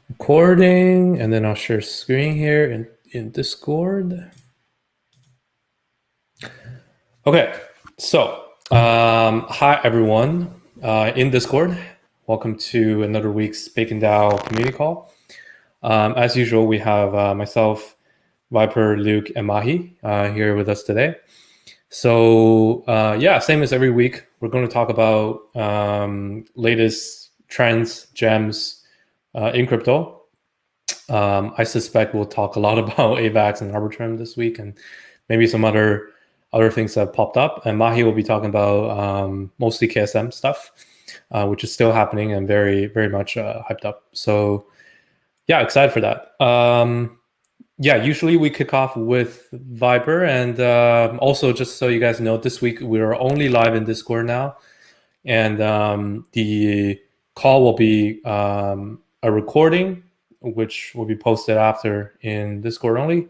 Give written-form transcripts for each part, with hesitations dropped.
Recording, and then I'll share screen here in Discord. Okay, so hi everyone in Discord. Welcome to another week's Bacon DAO community call. As usual, we have myself, Viper, Luke, and Mahi here with us today. So yeah, same as every week, we're going to talk about latest trends, gems in crypto. I suspect we'll talk a lot about AVAX and Arbitrum this week, and maybe some other things that have popped up. And Mahi will be talking about mostly KSM stuff, which is still happening and very much hyped up. So yeah, excited for that. Yeah, usually we kick off with Viper, and also just so you guys know, this week we're only live in Discord now, and the call will be a recording which will be posted after in Discord only.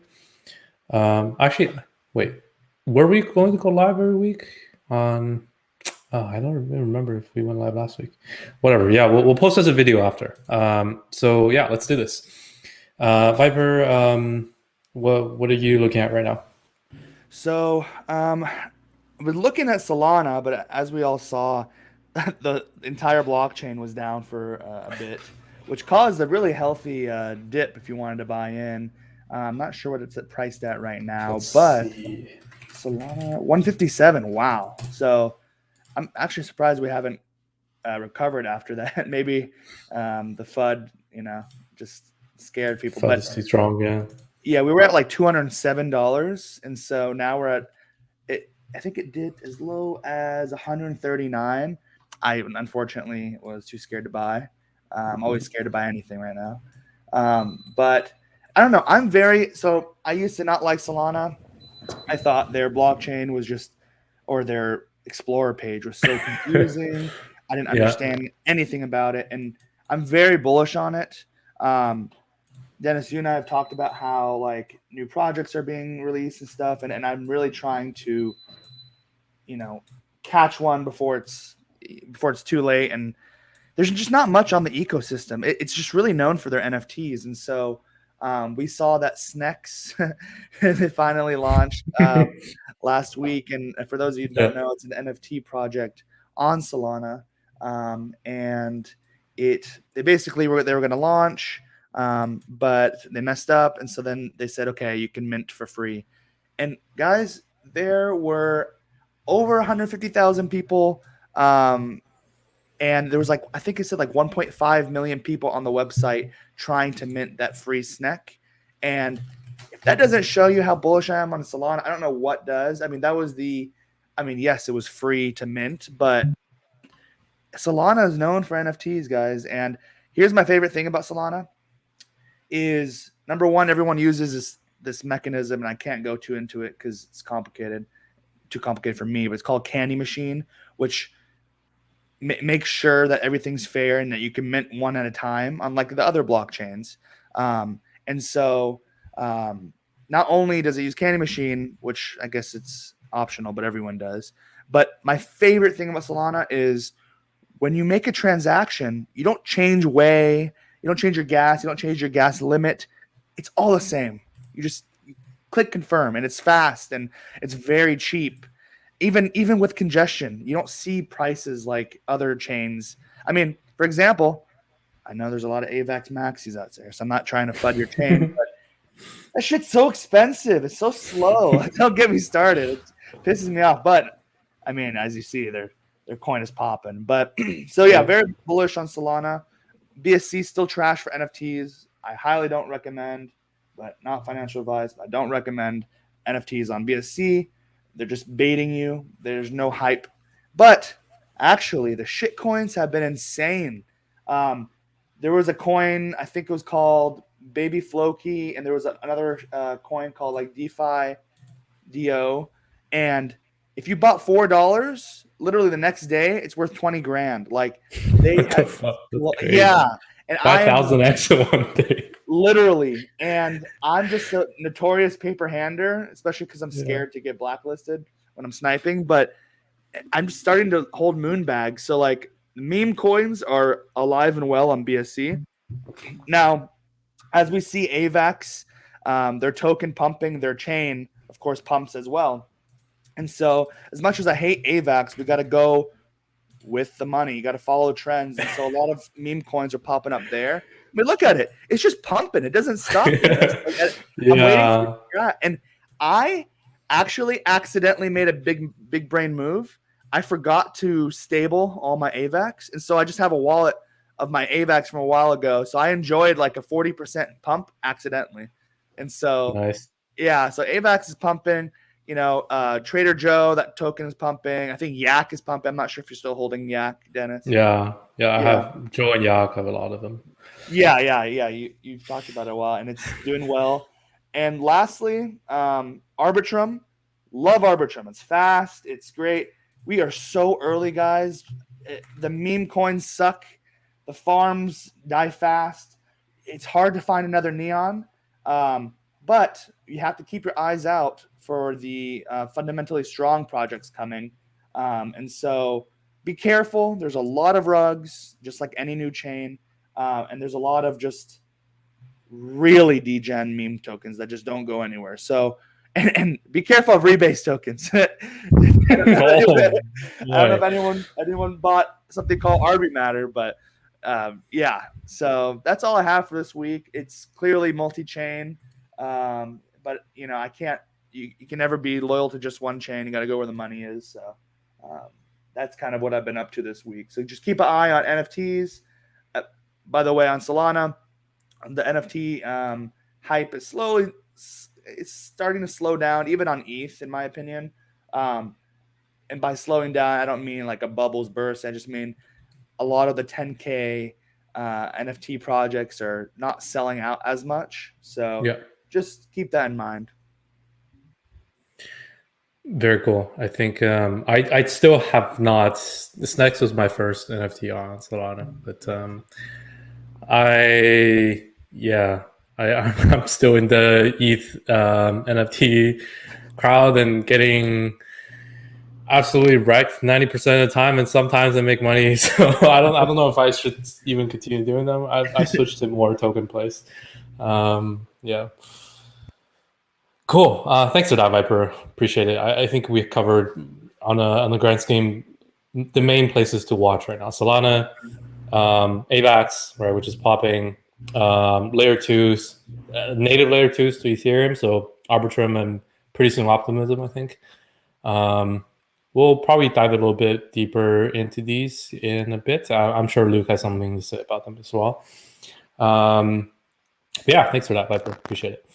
Actually, wait, were we going to go live every week on? I don't even remember if we went live last week. Whatever. Yeah, we'll post as a video after. So yeah, let's do this. Viper, what are you looking at right now? So, we're looking at Solana, but as we all saw, the entire blockchain was down for a bit, which caused a really healthy dip if you wanted to buy in. I'm not sure what it's priced at right now, Let's but see. Solana 157. Wow. So I'm actually surprised we haven't recovered after that. Maybe the FUD, just scared people. Felt But is too strong. Yeah. yeah, we were at like $207, and so now we're at it. I think it did as low as 139. I unfortunately was too scared to buy. I'm always scared to buy anything right now. But I don't know. I used to not like Solana. I thought their blockchain was just, or their Explorer page was so confusing. I didn't Yeah. understand anything about it, and I'm very bullish on it. Um, Dennis, you and I have talked about how like new projects are being released and stuff, and I'm really trying to, you know, catch one before it's too late. And there's just not much on the ecosystem. It's just really known for their NFTs, and so we saw that Snex they finally launched last week. And for those of you who don't Yeah. know, it's an NFT project on Solana, and they basically they were going to launch, but they messed up, and so then they said, okay, you can mint for free. And guys, there were over 150,000 people. And there was like, I think it said like 1.5 million people on the website trying to mint that free snack. And if that doesn't show you how bullish I am on Solana, I don't know what does. Yes, it was free to mint, but Solana is known for NFTs, guys. And here's my favorite thing about Solana is, number one, everyone uses this mechanism, and I can't go too into it because it's too complicated for me, but it's called Candy Machine, which make sure that everything's fair and that you can mint one at a time, unlike the other blockchains. And so not only does it use Candy Machine, which I guess it's optional, but everyone does. But my favorite thing about Solana is when you make a transaction, you don't change you don't change your gas, you don't change your gas limit. It's all the same. You just click confirm, and it's fast and it's very cheap. Even with congestion, you don't see prices like other chains. I mean, for example, I know there's a lot of AVAX maxis out there, so I'm not trying to FUD your chain, but that shit's so expensive. It's so slow. Don't get me started. It pisses me off. But I mean, as you see, their coin is popping. But so yeah, Yeah. very bullish on Solana. BSC still trash for NFTs. I highly don't recommend, but not financial advice. I don't recommend NFTs on BSC. They're just baiting you. There's no hype. But actually, the shit coins have been insane. Um, there was a coin, I think it was called Baby Floki, and there was another coin called like DeFi Do. And if you bought $4, literally the next day, it's worth 20 grand. Like they What the had, fuck? That's yeah. crazy. And I Five am thousand X in one day. literally, and I'm just a notorious paper hander, especially because I'm Yeah. scared to get blacklisted when I'm sniping. But I'm starting to hold moon bags. So like meme coins are alive and well on BSC. Now, as we see AVAX, their token pumping, their chain, of course, pumps as well. And so, as much as I hate AVAX, we got to go with the money. You got to follow trends. And so, a lot of meme coins are popping up there. I mean, look at it. It's just pumping. It doesn't stop, Dennis. I'm waiting for Yeah. you. And I actually accidentally made a big brain move. I forgot to stable all my AVAX. And so, I just have a wallet of my AVAX from a while ago. So, I enjoyed like a 40% pump accidentally. And so, Nice. yeah, so AVAX is pumping. Trader Joe, that token is pumping. I think Yak is pumping. I'm not sure if you're still holding Yak, Dennis. Yeah. Yeah. I Yeah. have Joe and Yak have a lot of them. Yeah. You've talked about it a while, and it's doing well. And lastly, Arbitrum. Love Arbitrum. It's fast. It's great. We are so early, guys. The meme coins suck. The farms die fast. It's hard to find another Neon. But you have to keep your eyes out for the fundamentally strong projects coming. And so be careful. There's a lot of rugs, just like any new chain. And there's a lot of just really degen meme tokens that just don't go anywhere. So, and be careful of rebase tokens. I don't know if anyone bought something called Arby Matter, but yeah. So that's all I have for this week. It's clearly multi-chain, but I can't. You can never be loyal to just one chain. You got to go where the money is. So that's kind of what I've been up to this week. So just keep an eye on NFTs. By the way, on Solana, the NFT hype is it's starting to slow down, even on ETH, in my opinion. And by slowing down, I don't mean like a bubbles burst. I just mean a lot of the 10K NFT projects are not selling out as much. So Yeah. just keep that in mind. Very cool. I think I still have not. This next was my first NFT on Solana, but I'm still in the ETH NFT crowd and getting absolutely wrecked 90% of the time, and sometimes I make money. So I don't know if I should even continue doing them. I switched to more token plays. Yeah. Cool. Thanks for that, Viper. Appreciate it. I think we covered on the grand scheme the main places to watch right now. Solana, AVAX, right, which is popping, layer twos, native layer twos to Ethereum. So Arbitrum and pretty soon Optimism, I think. We'll probably dive a little bit deeper into these in a bit. I'm sure Luke has something to say about them as well. Yeah, thanks for that, Viper. Appreciate it.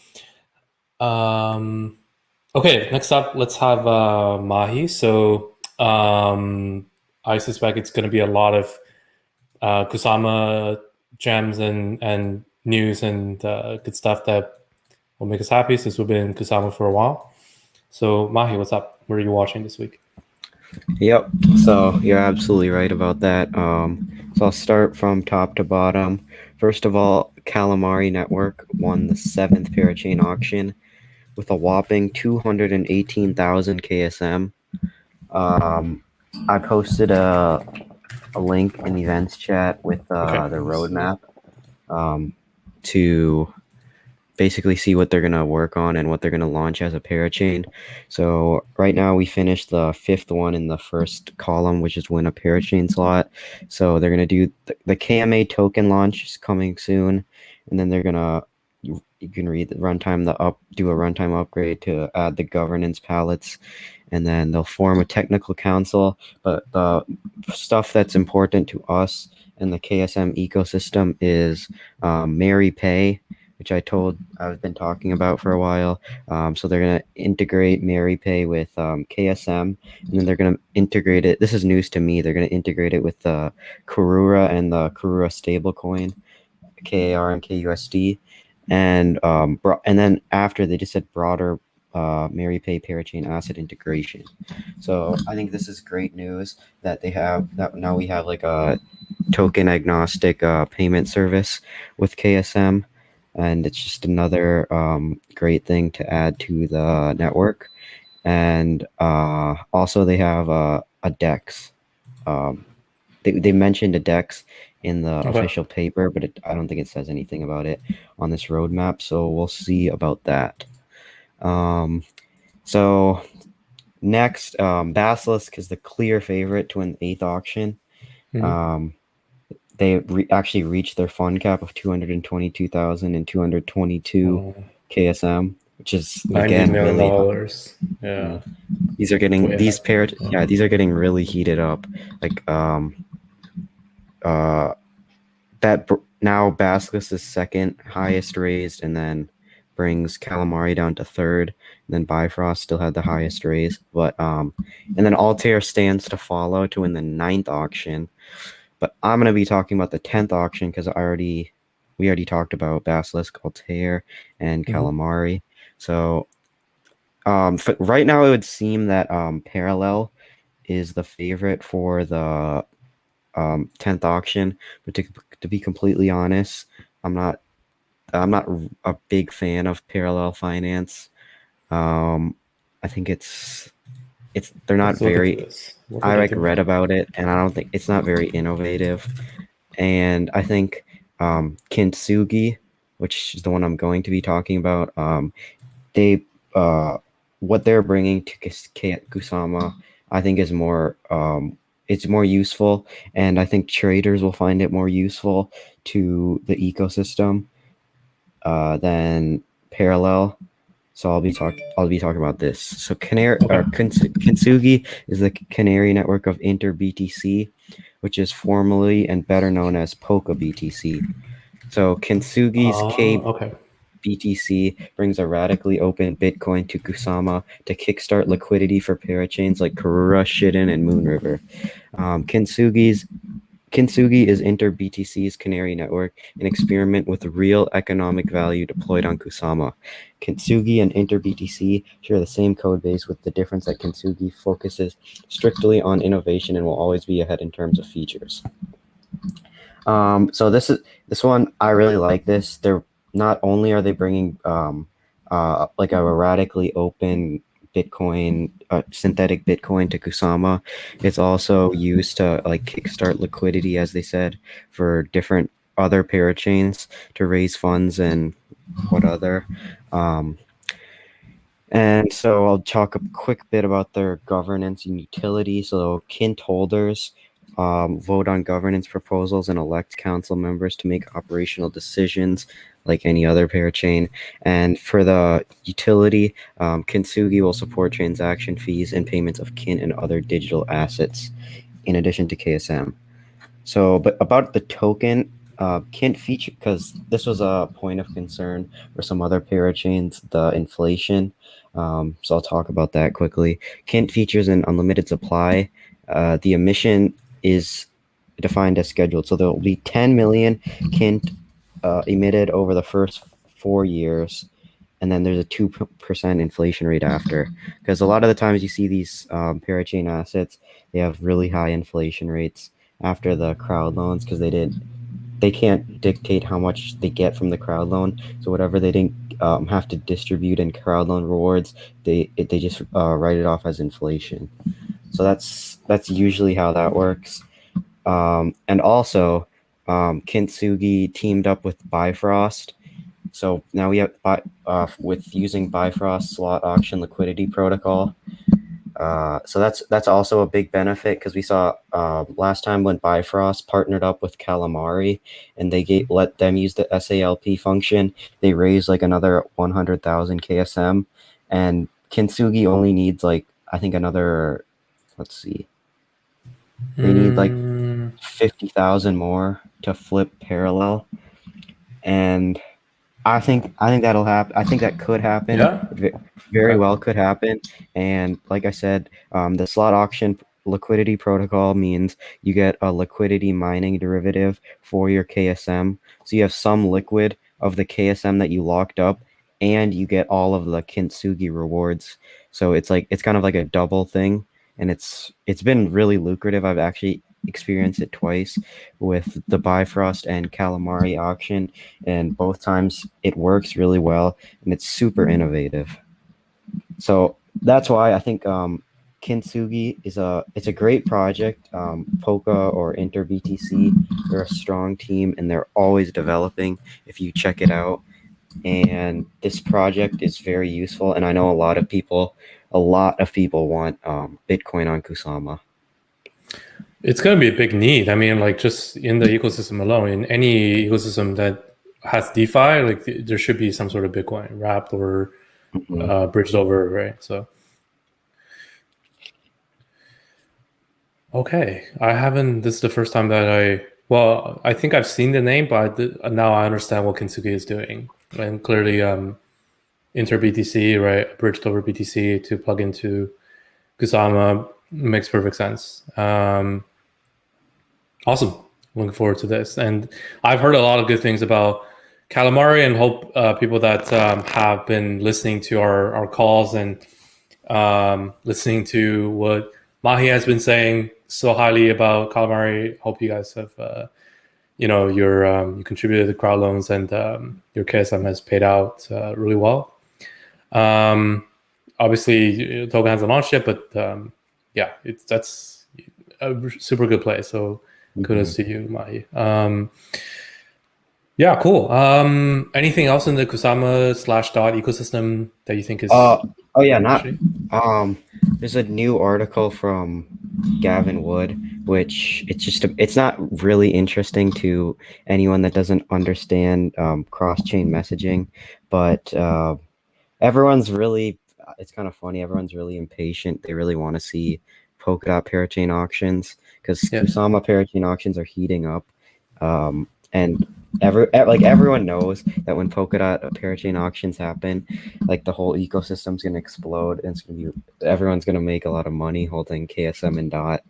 Okay, next up, let's have Mahi. So I suspect it's going to be a lot of Kusama gems and news and good stuff that will make us happy since we've been in Kusama for a while. So Mahi, what's up? What are you watching this week? Yep. So you're absolutely right about that. So I'll start from top to bottom. First of all, Calamari Network won the 7th parachain auction with a whopping 218,000 KSM. I posted a link in the events chat with the roadmap to basically see what they're going to work on and what they're going to launch as a parachain. So right now we finished the 5th one in the first column, which is win a parachain slot. So they're going to do the KMA token launch is coming soon. And then they're going to, you can read the runtime, do a runtime upgrade to add the governance palettes. And then they'll form a technical council. But the stuff that's important to us in the KSM ecosystem is Mary Pay, which I've been talking about for a while. So they're going to integrate Mary Pay with KSM, and then they're going to integrate it. This is news to me. They're going to integrate it with the Karura and the Karura stablecoin, KAR and KUSD. And then after, they just said broader Mary Pay parachain asset integration. So I think this is great news that they have that now we have like a token agnostic payment service with KSM. And it's just another great thing to add to the network. And also they have a DEX. They mentioned a DEX in the Okay. official paper, but I don't think it says anything about it on this roadmap. So we'll see about that. So next, Basilisk is the clear favorite to win the 8th auction. They actually reached their fund cap of 222,222 KSM, which is $90 again million. really Yeah. these are getting Way these ahead. paired these are getting really heated up. Like now Basilisk is second highest raised, and then brings Calamari down to third. And then Bifrost still had the highest raise, but and then Altair stands to follow to win the 9th auction. But I'm gonna be talking about the 10th auction because we already talked about Basilisk, Altair, and Calamari. So right now it would seem that Parallel is the favorite for the 10th auction, but to be completely honest, I'm not a big fan of Parallel Finance. I think they're not Let's look into very. this. What are I they like doing? read about it, and I don't think it's not very innovative. And I think Kintsugi, which is the one I'm going to be talking about, they what they're bringing to Kusama, I think is more it's more useful, and I think traders will find it more useful to the ecosystem than Parallel. So I'll be talking about this. So Kintsugi is the canary network of Inter BTC, which is formerly and better known as Polka BTC. So Kintsugi's Okay. BTC brings a radically open Bitcoin to Kusama to kickstart liquidity for parachains like Karura, Shiden, and Moonriver. Kintsugi is Inter BTC's canary network, an experiment with real economic value deployed on Kusama. Kintsugi and Inter BTC share the same code base, with the difference that Kintsugi focuses strictly on innovation and will always be ahead in terms of features. So this one, I really like this. They're not only are they bringing like a radically open Bitcoin, synthetic Bitcoin to Kusama, it's also used to like kickstart liquidity, as they said, for different other parachains to raise funds and what other. And so I'll talk a quick bit about their governance and utility. So Kint holders vote on governance proposals and elect council members to make operational decisions like any other parachain. And for the utility, Kintsugi will support transaction fees and payments of Kint and other digital assets in addition to KSM. So, but about the token, Kint feature, because this was a point of concern for some other parachains, the inflation. So I'll talk about that quickly. Kint features an unlimited supply. The emission is defined as scheduled. So there will be 10 million Kint emitted over the first 4 years. And then there's a 2% inflation rate after. Because a lot of the times you see these parachain assets, they have really high inflation rates after the crowd loans because they can't dictate how much they get from the crowd loan. So whatever they didn't have to distribute in crowd loan rewards, they just write it off as inflation. So that's usually how that works. And also, Kintsugi teamed up with Bifrost. So now we have with using Bifrost slot auction liquidity protocol. So that's also a big benefit because we saw last time when Bifrost partnered up with Calamari and they let them use the SALP function, they raised like another 100,000 KSM, and Kintsugi only needs like I think another, let's see, they need like 50,000 more to flip Parallel, and I think that'll happen. I think that could happen. Yeah. Very well could happen. And like I said, the slot auction liquidity protocol means you get a liquidity mining derivative for your KSM. So you have some liquid of the KSM that you locked up, and you get all of the Kintsugi rewards. So it's kind of like a double thing, and it's been really lucrative. I've actually experienced it twice with the Bifrost and Calamari auction, and both times it works really well and it's super innovative. So that's why I think Kintsugi it's a great project. Polka or Inter BTC, they're a strong team and they're always developing. If you check it out, and this project is very useful. And I know a lot of people want Bitcoin on Kusama. It's going to be a big need. I mean, like just in the ecosystem alone, in any ecosystem that has DeFi, like there should be some sort of Bitcoin wrapped or bridged over, right? So, okay, I haven't. This is the first time that well, I think I've seen the name, but now I understand what Kintsugi is doing, and clearly, Inter BTC, right, bridged over BTC to plug into Kusama makes perfect sense. Awesome. Looking forward to this. And I've heard a lot of good things about Calamari and hope people that have been listening to our calls and listening to what Mahi has been saying so highly about Calamari. Hope you guys have, you contributed to crowd loans and your KSM has paid out really well. Obviously, token hasn't launched yet, but that's a super good play. So kudos to you, Mahi. Yeah, cool. Anything else in the Kusama / dot ecosystem that you think is? There's a new article from Gavin Wood, which it's not really interesting to anyone that doesn't understand cross-chain messaging, but everyone's really, it's kind of funny. Everyone's really impatient. They really want to see Polkadot parachain auctions because Kusama parachain auctions are heating up, and everyone knows that when Polkadot parachain auctions happen, like the whole ecosystem's gonna explode, and everyone's gonna make a lot of money holding KSM and DOT.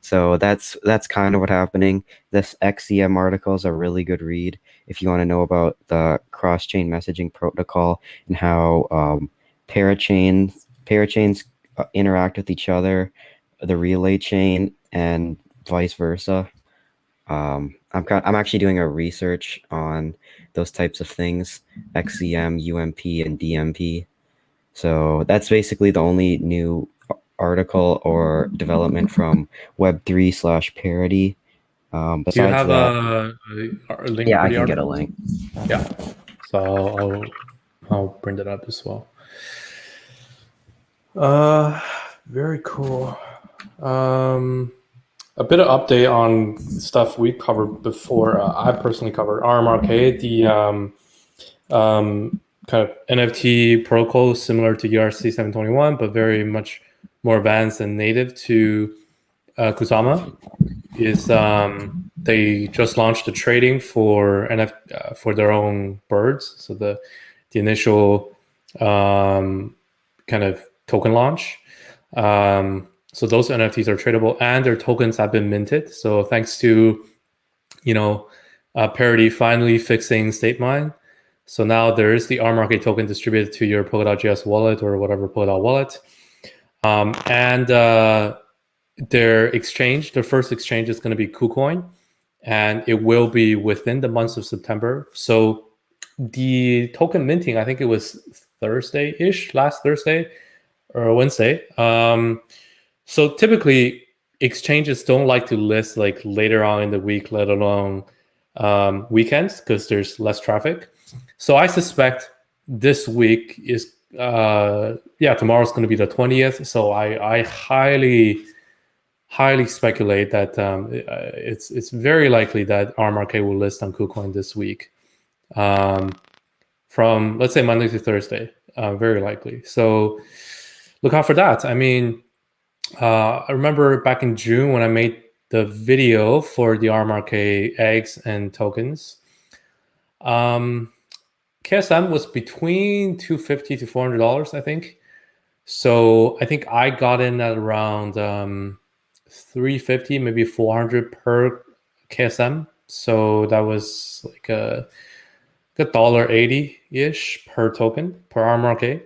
So that's kind of what's happening. This XCM article is a really good read if you want to know about the cross-chain messaging protocol and how parachains interact with each other, the relay chain, and vice versa. I'm actually doing a research on those types of things, XCM, UMP, and DMP. So that's basically the only new article or development from Web3 / parity. Besides Do you have that, a link? yeah, for I the can get a article? link. Yeah, so I'll bring that up as well. Very cool. A bit of update on stuff we covered before. I personally covered RMRK, the kind of NFT protocol similar to ERC 721, but very much more advanced and native to Kusama. Is they just launched the trading for for their own birds. So the initial kind of token launch. So those NFTs are tradable and their tokens have been minted. So thanks to, Parity finally fixing state mine. So now there is the RMarket token distributed to your Polkadot.js wallet or whatever Polkadot wallet. And their first exchange is going to be KuCoin, and it will be within the months of September. So the token minting, I think it was Thursday-ish, last Thursday or Wednesday. So typically exchanges don't like to list like later on in the week, let alone weekends, because there's less traffic. So I suspect this week is tomorrow's going to be the 20th. So I highly speculate that it's very likely that RMRK will list on KuCoin this week, from let's say Monday to Thursday, very likely. So look out for that. I mean, I remember back in June when I made the video for the RMRK eggs and tokens. KSM was between $250 to $400, I think. So I think I got in at around $350, maybe $400 per KSM. So that was like a $1.80-ish per token per RMRK.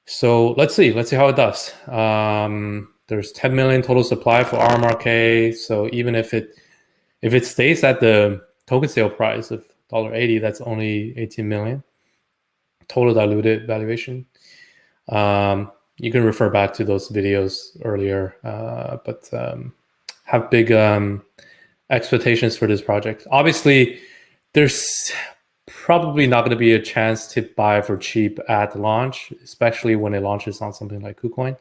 So let's see how it does. There's 10 million total supply for RMRK. So even if it stays at the token sale price of $1.80, that's only 18 million total diluted valuation. you can refer back to those videos earlier, but have big expectations for this project. Obviously, there's probably not going to be a chance to buy for cheap at launch, especially when it launches on something like KuCoin.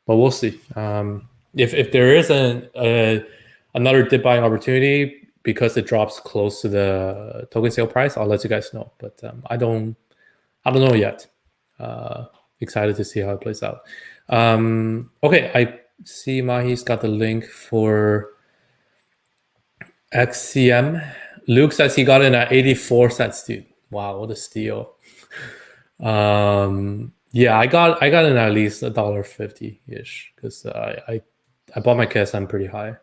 But we'll see. If there is another dip buying opportunity because it drops close to the token sale price, I'll let you guys know. But I don't know yet. Excited to see how it plays out. Okay, I see Mahi's got the link for XCM. Luke says he got in at 84 cents, dude. Wow, what a steal. Yeah, I got in at least $1.50 ish because I bought my KSM pretty high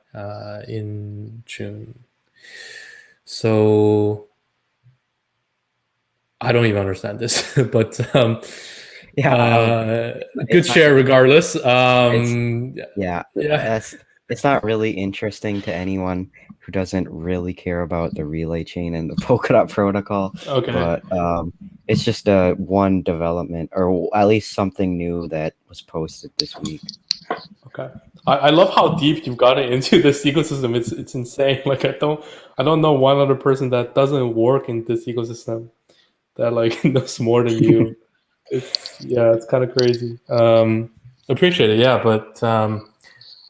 in June. So I don't even understand this, but good share regardless. It's not really interesting to anyone who doesn't really care about the relay chain and the Polkadot protocol. Okay. But it's just one development, or at least something new that was posted this week. Okay. I love how deep you've gotten into this ecosystem. It's insane. Like I don't know one other person that doesn't work in this ecosystem that like knows more than you. It's kind of crazy. Appreciate it, yeah, but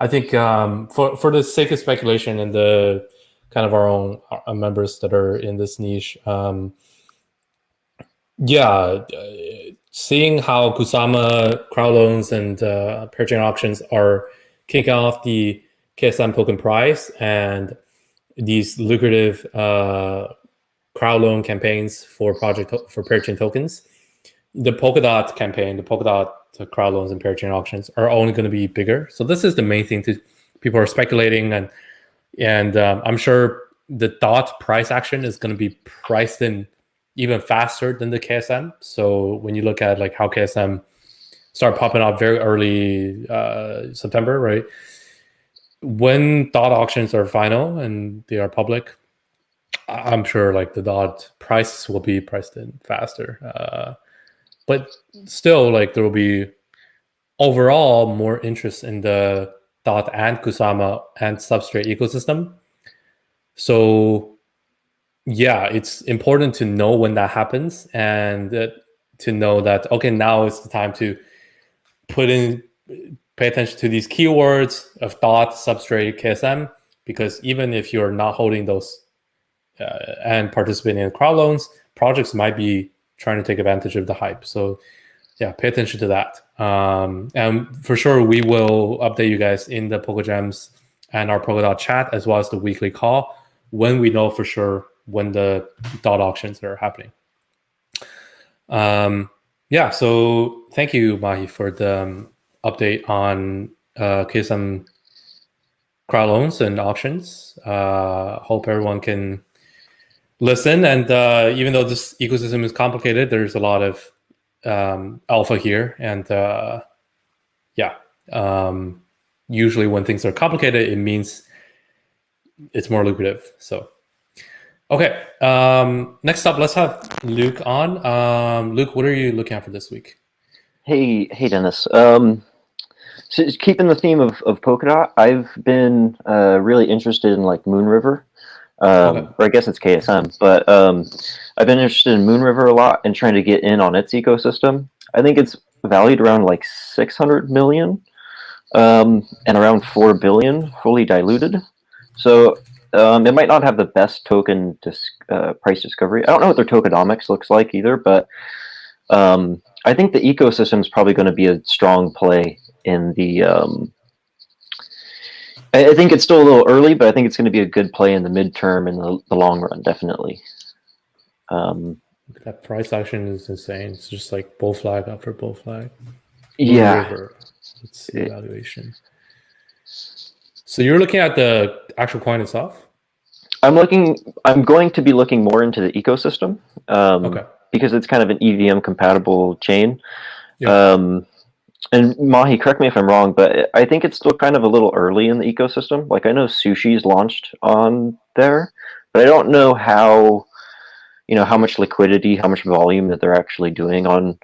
I think for the sake of speculation and the kind of our own members that are in this niche, seeing how Kusama crowd loans and parachain auctions are kicking off the KSM token price and these lucrative crowd loan campaigns for parachain tokens. The Polkadot campaign, the Polkadot crowd loans and parachain auctions are only going to be bigger. So this is the main thing people are speculating, and I'm sure the DOT price action is going to be priced in even faster than the KSM. So when you look at like how KSM start popping up very early September, right? When DOT auctions are final and they are public, I'm sure like the DOT price will be priced in faster. But still, like there will be overall more interest in the DOT and Kusama and Substrate ecosystem. So yeah, it's important to know when that happens and to know that, okay, now is the time to pay attention to these keywords of DOT, Substrate, KSM, because even if you're not holding those and participating in crowd loans, projects might be trying to take advantage of the hype. So yeah, pay attention to that. And for sure, we will update you guys in the PokeGems and our Polkadot chat, as well as the weekly call, when we know for sure when the DOT auctions are happening. So thank you, Mahi, for the update on KSM crowd loans and auctions. Hope everyone can listen. And even though this ecosystem is complicated, there's a lot of alpha here. And usually when things are complicated, it means it's more lucrative. So, okay. Next up, let's have Luke on. Luke, what are you looking at for this week? Hey, Dennis. So keeping the theme of Polkadot, I've been really interested in like Moon River. Or I guess it's KSM, but I've been interested in Moon River a lot and trying to get in on its ecosystem. I think it's valued around like 600 million and around 4 billion fully diluted. So it might not have the best token price discovery. I don't know what their tokenomics looks like either, but I think the ecosystem is probably going to be a strong play in the I think it's still a little early, but I think it's going to be a good play in the midterm and the long run, definitely. That price action is insane. It's just like bull flag after bull flag. Yeah. It's the evaluation. So you're looking at the actual coin itself? I'm going to be looking more into the ecosystem because it's kind of an EVM compatible chain. Yeah. And Mahi, correct me if I'm wrong, but I think it's still kind of a little early in the ecosystem. Like I know Sushi's launched on there, but I don't know how much liquidity, how much volume that they're actually doing on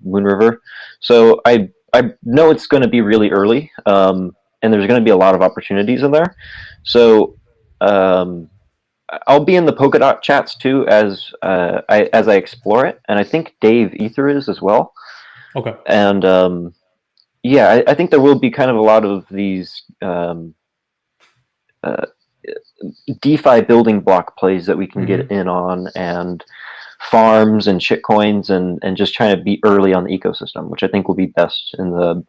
Moon River. So I I know it's going to be really early, and there's going to be a lot of opportunities in there. So I'll be in the polka dot chats too as I explore it, and I think Dave Ether is as well. Okay. And yeah, I think there will be kind of a lot of these DeFi building block plays that we can get in on, and farms and shitcoins, and just trying to be early on the ecosystem, which I think will be best in the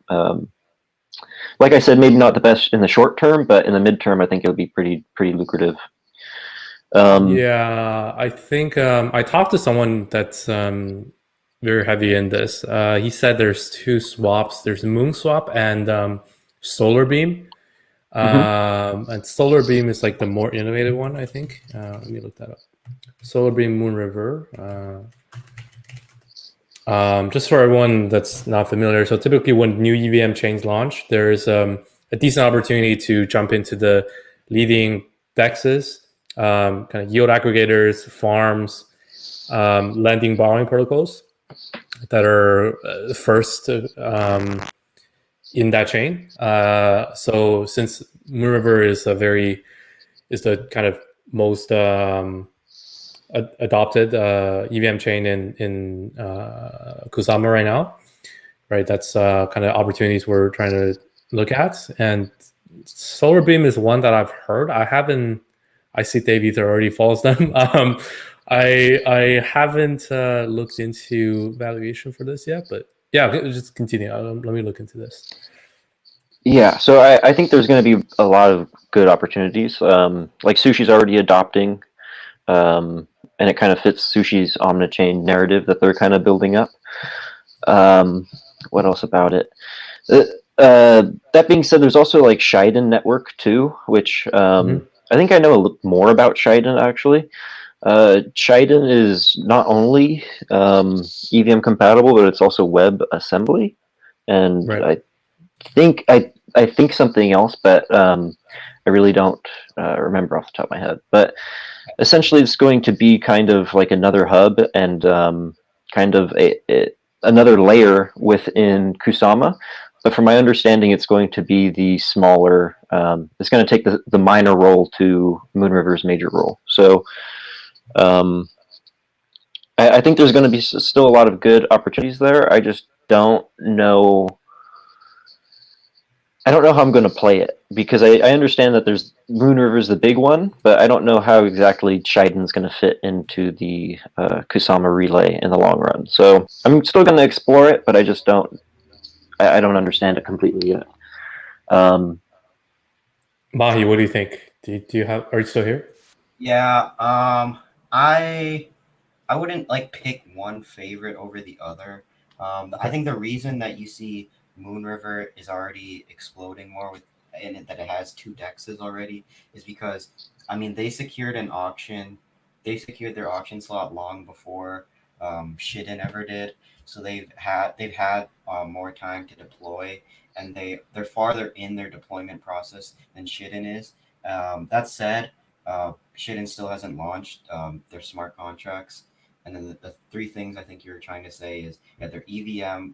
like I said, maybe not the best in the short term, but in the midterm, I think it'll be pretty lucrative. Yeah, I think I talked to someone that's very heavy in this. He said there's two swaps. There's Moon Swap and Solar Beam. And Solar Beam is like the more innovative one, I think. Let me look that up. Solar Beam Moon River. Just for everyone that's not familiar, so typically when new EVM chains launch, there's a decent opportunity to jump into the leading dexes, kind of yield aggregators, farms, lending borrowing protocols that are first in that chain. So since Moon River is the kind of most adopted EVM chain in Kusama right now, right? That's kind of opportunities we're trying to look at. And Solar Beam is one that I've heard. I see Dave Ether already follows them. I haven't looked into valuation for this yet, but yeah, just continue. Let me look into this. Yeah, so I think there's going to be a lot of good opportunities. Like Sushi's already adopting, and it kind of fits Sushi's omnichain narrative that they're kind of building up. What else about it? That being said, there's also like Shiden Network too, which I think I know a little more about Shiden actually. Shiden is not only EVM compatible, but it's also WebAssembly, and Right. I think something else, but I really don't remember off the top of my head. But essentially, it's going to be kind of like another hub and kind of another layer within Kusama. But from my understanding, it's going to be the smaller. It's going to take the minor role to Moon River's major role. So I think there's going to be still a lot of good opportunities there. I just don't know. I don't know how I'm going to play it, because I understand that there's Moon River's the big one, but I don't know how exactly Shiden's going to fit into the Kusama relay in the long run. So I'm still going to explore it, but I just don't. I don't understand it completely yet. Mahi, what do you think? Are you still here? Yeah, I wouldn't like pick one favorite over the other. I think the reason that you see Moon River is already exploding more in it, that it has two dexes already, is because they secured an auction. They secured their auction slot long before Shiden ever did. So they've had more time to deploy, and they're farther in their deployment process than Shiden is. That said, Shiden still hasn't launched their smart contracts. And then the three things I think you were trying to say is they're EVM,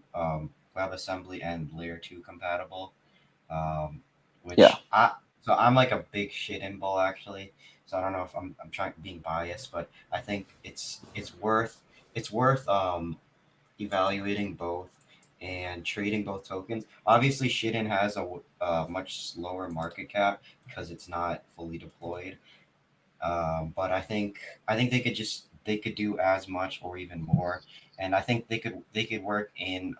WebAssembly, and Layer 2 compatible. So I'm like a big Shiden bull actually. So I don't know if I'm trying being biased, but I think it's worth evaluating both and trading both tokens. Obviously, Shiden has a much lower market cap because it's not fully deployed. But I think they could do as much or even more, and I think they could work in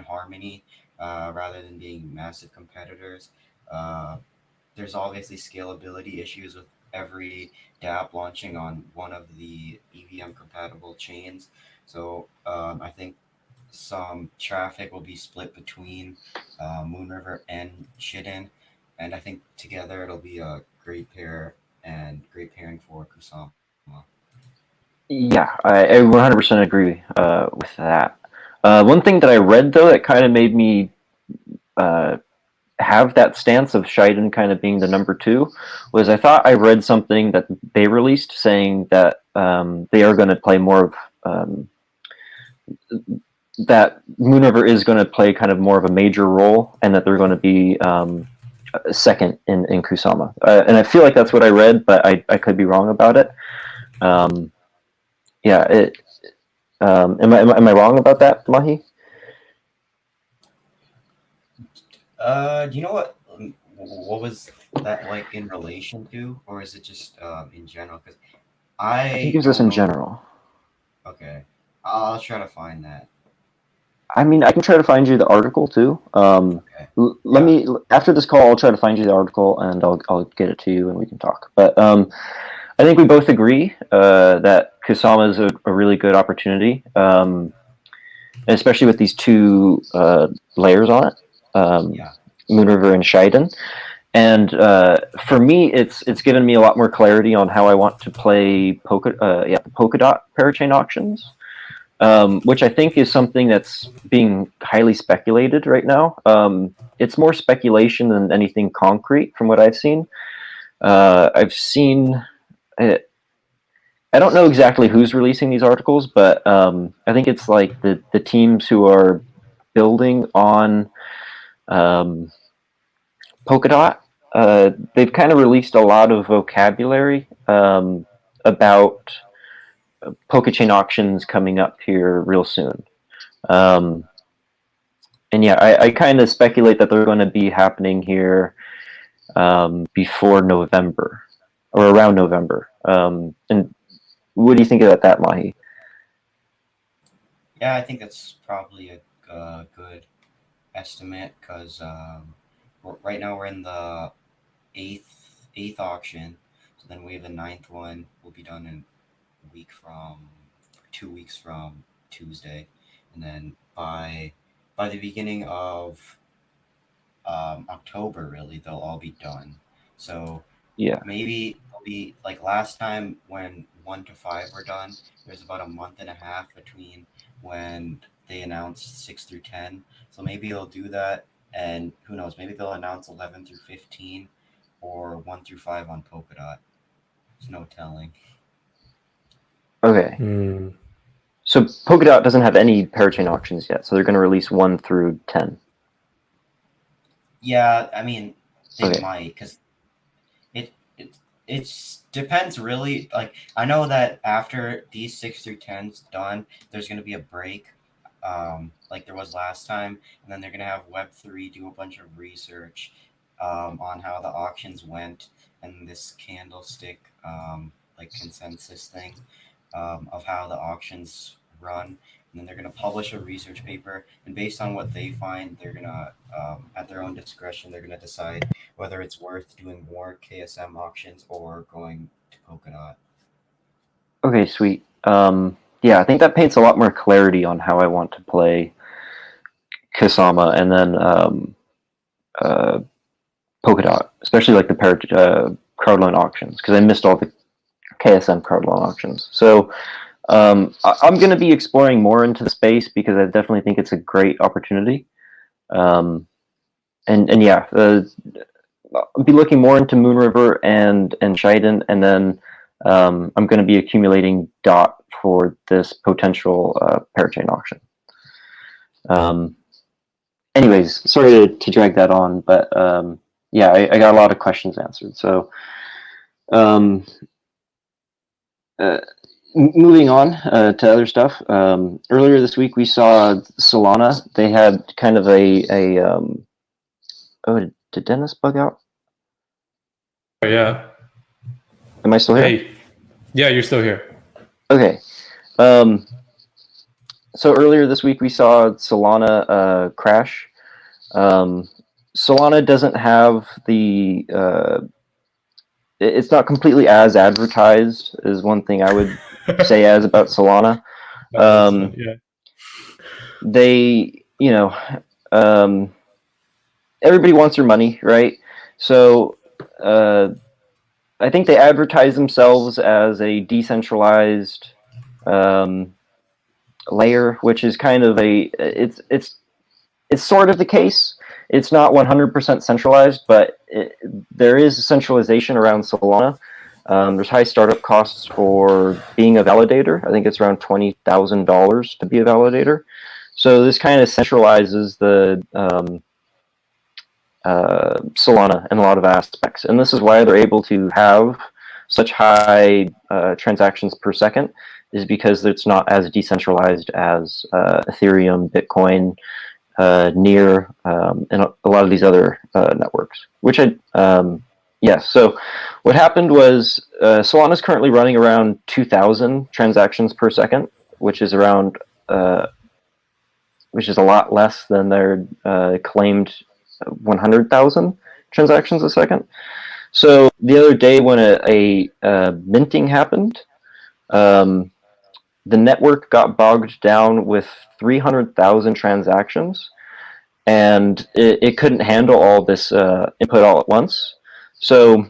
harmony rather than being massive competitors. There's obviously scalability issues with every dApp launching on one of the EVM compatible chains. So I think some traffic will be split between Moon River and Shiden, and I think together it'll be a great pair and great pairing for Kusama. Yeah, I 100% agree with that. One thing that I read though that kind of made me have that stance of Shiden kind of being the number two was I thought I read something that they released saying that they are going to play more of that Moonriver is going to play kind of more of a major role, and that they're going to be second in Kusama. And I feel like that's what I read, but I could be wrong about it. Yeah, am I wrong about that, Mahi? Do you know what was that like in relation to, or is it just in general? Because I think I it was just don't in know. general. Okay, I'll try to find that. I mean, I can try to find you the article too. Okay. Let me, after this call, I'll try to find you the article and I'll get it to you and we can talk. But I think we both agree that Kusama is a really good opportunity, especially with these two layers on it, Moonriver and Shiden. And for me, it's given me a lot more clarity on how I want to play the polka dot parachain auctions. Which I think is something that's being highly speculated right now. It's more speculation than anything concrete from what I've seen. I've seen, I don't know exactly who's releasing these articles, but I think it's like the teams who are building on Polkadot. They've kind of released a lot of vocabulary about Polka Chain auctions coming up here real soon. And yeah, I kind of speculate that they're going to be happening here before November or around November. And what do you think about that, Mahi? Yeah, I think that's probably a good estimate because right now we're in the eighth auction, so then we have the ninth one. Will be done in 2 weeks from Tuesday, and then by the beginning of October, really, they'll all be done. So Yeah, maybe it'll be like last time when 1 to 5 were done. There's about a month and a half between when they announced 6 through 10. So maybe they'll do that, and who knows? Maybe they'll announce 11 through 15 or 1 through 5 on Polkadot. There's no telling. okay. So Polkadot doesn't have any parachain auctions yet, so they're going to release 1 through 10. Yeah, I mean, they Okay. might, because it depends really. Like, I know that after these 6 through 10's done, there's going to be a break, like there was last time, and then they're going to have Web3 do a bunch of research on how the auctions went, and this candlestick like consensus thing of how the auctions run. And then they're going to publish a research paper, and based on what they find, they're going to, at their own discretion, they're going to decide whether it's worth doing more KSM auctions or going to Polkadot. Okay, sweet. Yeah, I think that paints a lot more clarity on how I want to play Kusama and then Polkadot, especially like the crowd loan auctions, because I missed all the KSM crowd loan auctions. So I'm going to be exploring more into the space because I definitely think it's a great opportunity. And yeah, I'll be looking more into Moonriver and Shiden, and then I'm going to be accumulating DOT for this potential parachain auction. Anyways, sorry to drag that on, but yeah, I got a lot of questions answered. So moving on to other stuff. Earlier this week, we saw Solana. They had kind of oh, did Dennis bug out? Yeah. Am I still here? Hey. Yeah, you're still here. Okay. So earlier this week, we saw Solana crash. Solana doesn't have the... it's not completely as advertised is one thing I would say as about Solana. Yeah. They, you know, everybody wants their money, right? So I think they advertise themselves as a decentralized layer, which is kind of it's sort of the case. It's not 100% centralized, but there is centralization around Solana. There's high startup costs for being a validator. I think it's around $20,000 to be a validator. So this kind of centralizes the Solana in a lot of aspects, and this is why they're able to have such high transactions per second, is because it's not as decentralized as Ethereum, Bitcoin, Near, and a lot of these other networks. Which yes. So what happened was Solana is currently running around 2,000 transactions per second, which is around which is a lot less than their claimed 100,000 transactions a second. So the other day when a minting happened, the network got bogged down with 300,000 transactions, and it couldn't handle all this input all at once. So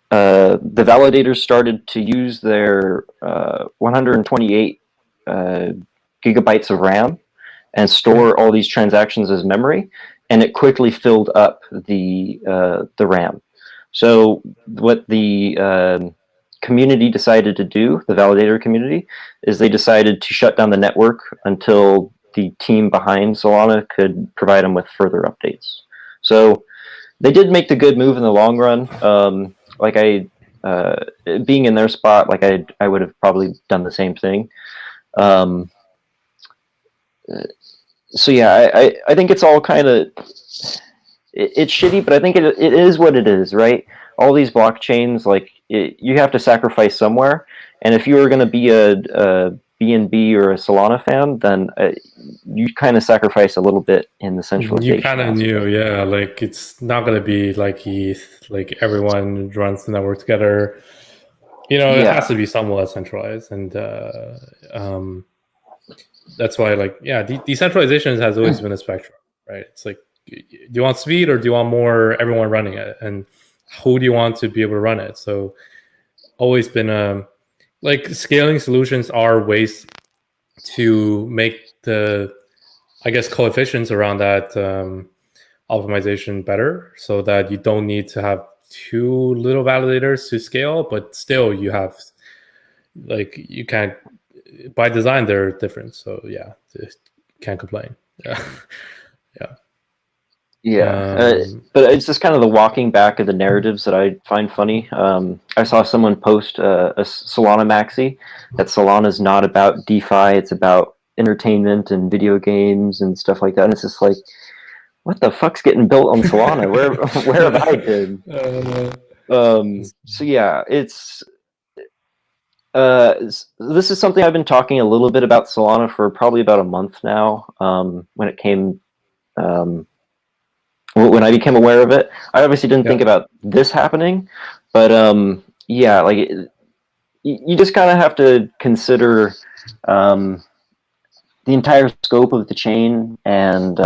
the validators started to use their 128 gigabytes of RAM and store all these transactions as memory, and it quickly filled up the RAM. So what the community decided to do, the validator community, is they decided to shut down the network until the team behind Solana could provide them with further updates. So they did make the good move in the long run. Being in their spot, I would have probably done the same thing. So yeah, I think it's all kind of it's shitty, but I think it is what it is, right? All these blockchains, you have to sacrifice somewhere, and if you were going to be a BNB or a Solana fan, then you kind of sacrifice a little bit in the centralization. You kind of knew, yeah, it's not going to be like ETH, everyone runs the network together. It has to be somewhat centralized, and that's why, decentralization has always been a spectrum, right? It's do you want speed or do you want more everyone running it, and who do you want to be able to run it? So always been scaling solutions are ways to make the, I guess, coefficients around that optimization better, so that you don't need to have too little validators to scale, but still you have you can't, by design they're different. So yeah, can't complain. But it's just kind of the walking back of the narratives that I find funny. I saw someone post a Solana maxi that Solana is not about DeFi, it's about entertainment and video games and stuff like that. And it's just what the fuck's getting built on Solana? where have I been? So yeah, it's this is something I've been talking a little bit about Solana for probably about a month now. When it came, when I became aware of it, I obviously didn't think about this happening, but yeah, you just kind of have to consider the entire scope of the chain, and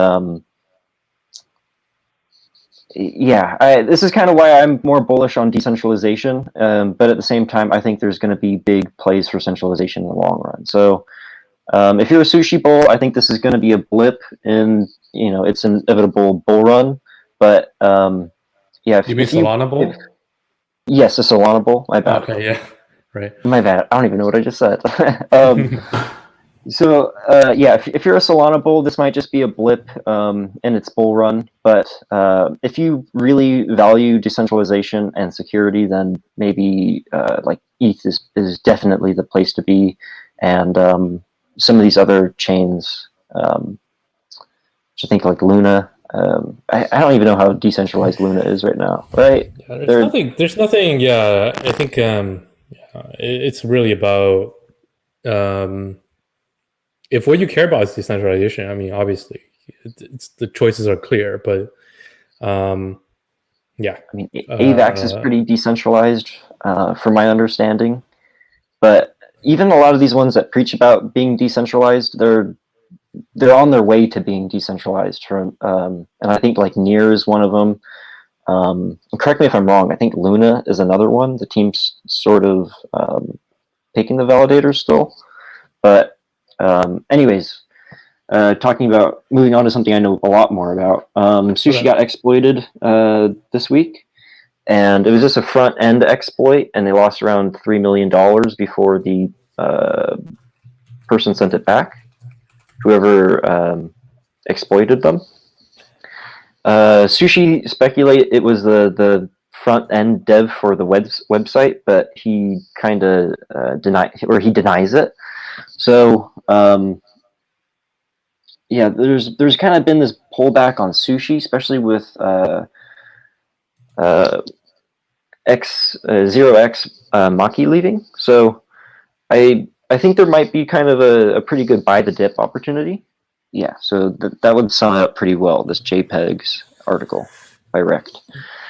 this is kind of why I'm more bullish on decentralization, but at the same time, I think there's going to be big plays for centralization in the long run. So if you're a sushi bowl, I think this is going to be a blip in, it's an inevitable bull run. But yeah, you mean Solana bowl? Yes, a Solana bowl. My bad. Okay, yeah, right. My bad. I don't even know what I just said. So yeah, if you're a Solana bull, this might just be a blip in its bull run. But if you really value decentralization and security, then maybe ETH is definitely the place to be, and some of these other chains, which I think Luna. I don't even know how decentralized Luna is right now, right? Yeah, there's nothing. Yeah, I think it's really about if what you care about is decentralization. I mean, obviously, it's the choices are clear, but yeah. I mean, AVAX is pretty decentralized, from my understanding, but even a lot of these ones that preach about being decentralized, they're on their way to being decentralized. And I think Near is one of them. Correct me if I'm wrong. I think Luna is another one. The team's sort of picking the validators still. But anyways, moving on to something I know a lot more about. Sushi got exploited this week, and it was just a front end exploit, and they lost around $3 million before the person sent it back. whoever exploited them. Sushi speculate it was the front end dev for the website, but he kind of he denies it. So yeah, there's kind of been this pullback on Sushi, especially with Zero X Maki leaving. So I think there might be kind of a pretty good buy the dip opportunity. Yeah, so that would sum it up pretty well, this JPEGs article by Rect.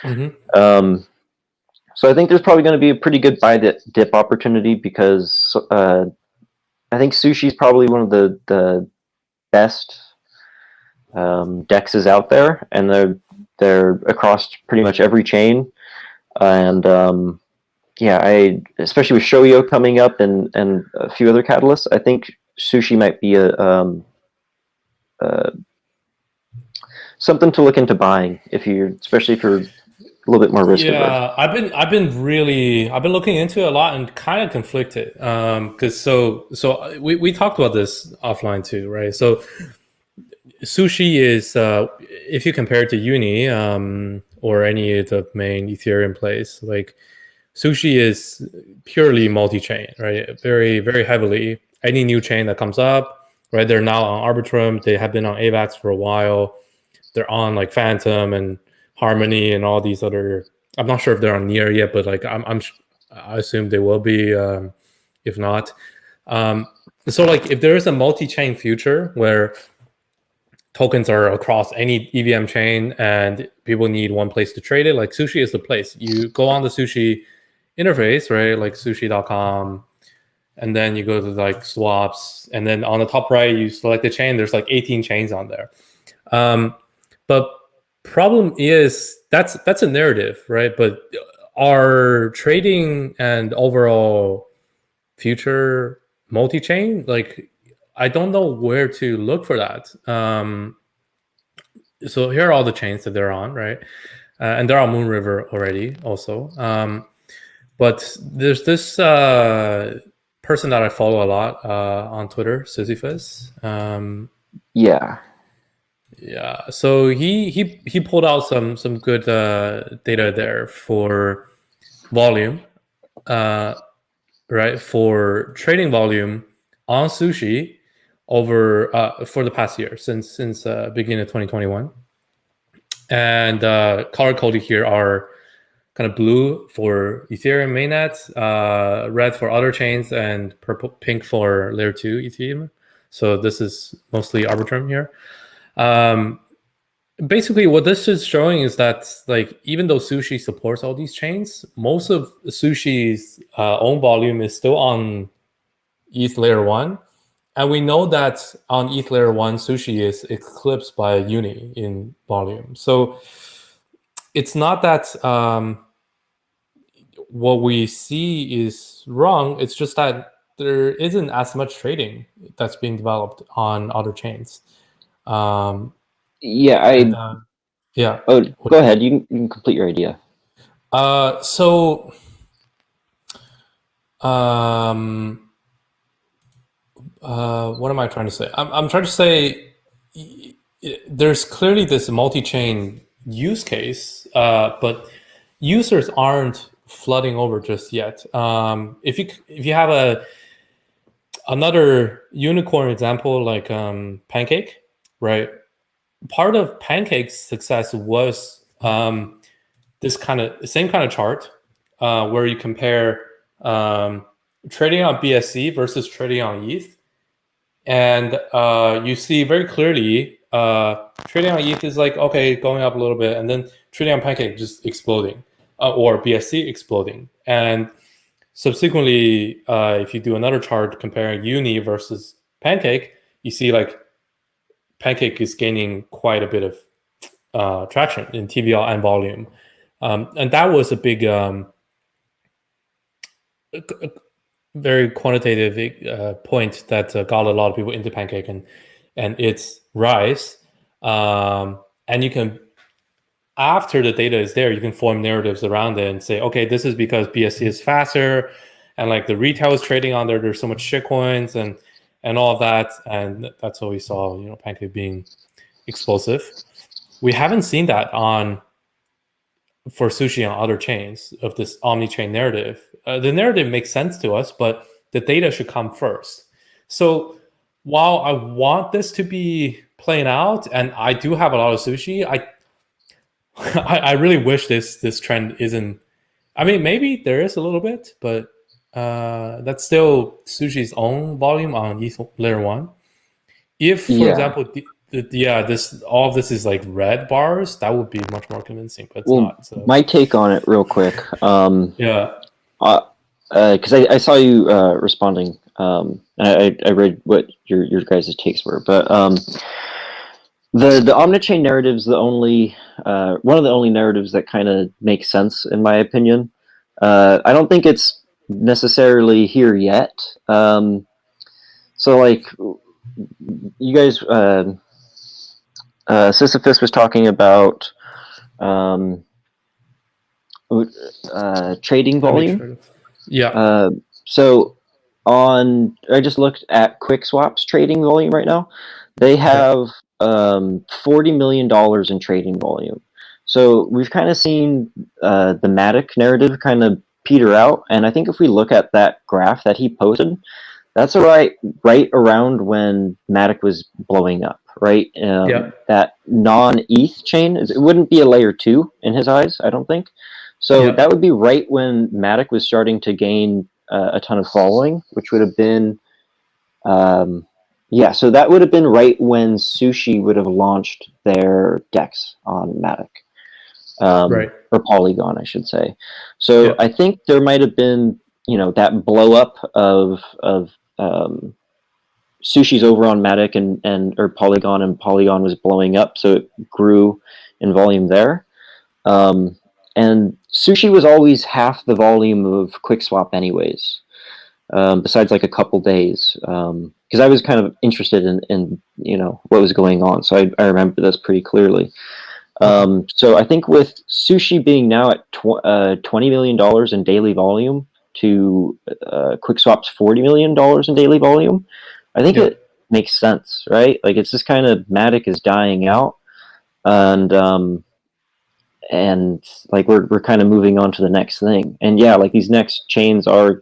Mm-hmm. So I think there's probably going to be a pretty good buy the dip opportunity because I think Sushi is probably one of the best dexes out there, and they're across pretty much every chain. And yeah, especially with Shoyo coming up and a few other catalysts, I think Sushi might be something to look into buying especially if you're a little bit more risk averse. Yeah, I've been looking into it a lot and kind of conflicted because we talked about this offline too, right? So Sushi is if you compare it to Uni or any of the main Ethereum plays, like Sushi is purely multi-chain, right? Very, very heavily. Any new chain that comes up, right? They're now on Arbitrum. They have been on AVAX for a while. They're on like Phantom and Harmony and all these other. I'm not sure if they're on Near yet, but like I assume they will be. If not, so like if there is a multi-chain future where tokens are across any EVM chain and people need one place to trade it, like Sushi is the place. You go on the Sushi interface, right? Like sushi.com, and then you go to like swaps, and then on the top right, you select the chain. There's like 18 chains on there. But problem is that's a narrative, right? But our trading and overall future multi-chain, like I don't know where to look for that. So here are all the chains that they're on, right? And they're on Moonriver already also. But there's this person that I follow a lot on Twitter, Sisyphus. Yeah. Yeah, so he pulled out some good data there for volume, right? For trading volume on Sushi over for the past year since beginning of 2021, and color coded here are kind of blue for Ethereum mainnet, red for other chains, and pink for layer 2 Ethereum. So this is mostly Arbitrum here. Basically, what this is showing is that like even though Sushi supports all these chains, most of Sushi's own volume is still on ETH layer 1. And we know that on ETH layer 1, Sushi is eclipsed by Uni in volume. So it's not that what we see is wrong. It's just that there isn't as much trading that's being developed on other chains. Yeah, yeah. Oh, go ahead. You can complete your idea. So what am I trying to say? I'm trying to say there's clearly this multi-chain use case, but users aren't flooding over just yet. If you have another unicorn example like Pancake, right? Part of Pancake's success was this same kind of chart where you compare trading on BSC versus trading on ETH. And you see very clearly trading on ETH is like, okay, going up a little bit, and then trading on Pancake just exploding, or BSC exploding. And subsequently, if you do another chart comparing Uni versus Pancake, you see like Pancake is gaining quite a bit of traction in TVL and volume. And that was a big, very quantitative point that got a lot of people into Pancake and its rise. And you can, after the data is there, you can form narratives around it and say, okay, this is because BSC is faster, and like the retail is trading on there. There's so much shitcoins, and and all of that, and that's what we saw. Pancake being explosive. We haven't seen that for sushi on other chains of this omni-chain narrative. The narrative makes sense to us, but the data should come first. So while I want this to be playing out, and I do have a lot of sushi, I really wish this trend isn't. I mean, maybe there is a little bit, but that's still sushi's own volume on ETH layer 1. If, for Yeah. example, all of this is like red bars, that would be much more convincing, but it's Well, not. So. my take on it, real quick. Yeah. Because I saw you responding. I read what your guys' takes were, but the omnichain narrative is the only one of the only narratives that kind of makes sense, in my opinion. I don't think it's necessarily here yet. So, like, you guys, Sisyphus was talking about trading volume. Yeah. So I just looked at QuickSwap's trading volume right now. They have $40 million in trading volume. So we've kind of seen the Matic narrative kind of peter out. And I think if we look at that graph that he posted, that's right around when Matic was blowing up, right? That non-ETH chain, it wouldn't be a layer 2 in his eyes, I don't think. So that would be right when Matic was starting to gain a ton of following, which would have been, so that would have been right when Sushi would have launched their DEX on Matic. Or Polygon, I should say. So I think there might have been, that blow up of Sushi's over on Matic or Polygon, and Polygon was blowing up, so it grew in volume there. And Sushi was always half the volume of QuickSwap anyways, besides like a couple days. Because I was kind of interested in what was going on, so I remember this pretty clearly. So I think with Sushi being now at $20 million in daily volume to QuickSwap's $40 million in daily volume, I think it makes sense, right? Like, it's just kind of Matic is dying out, and like we're kind of moving on to the next thing. And yeah, like these next chains are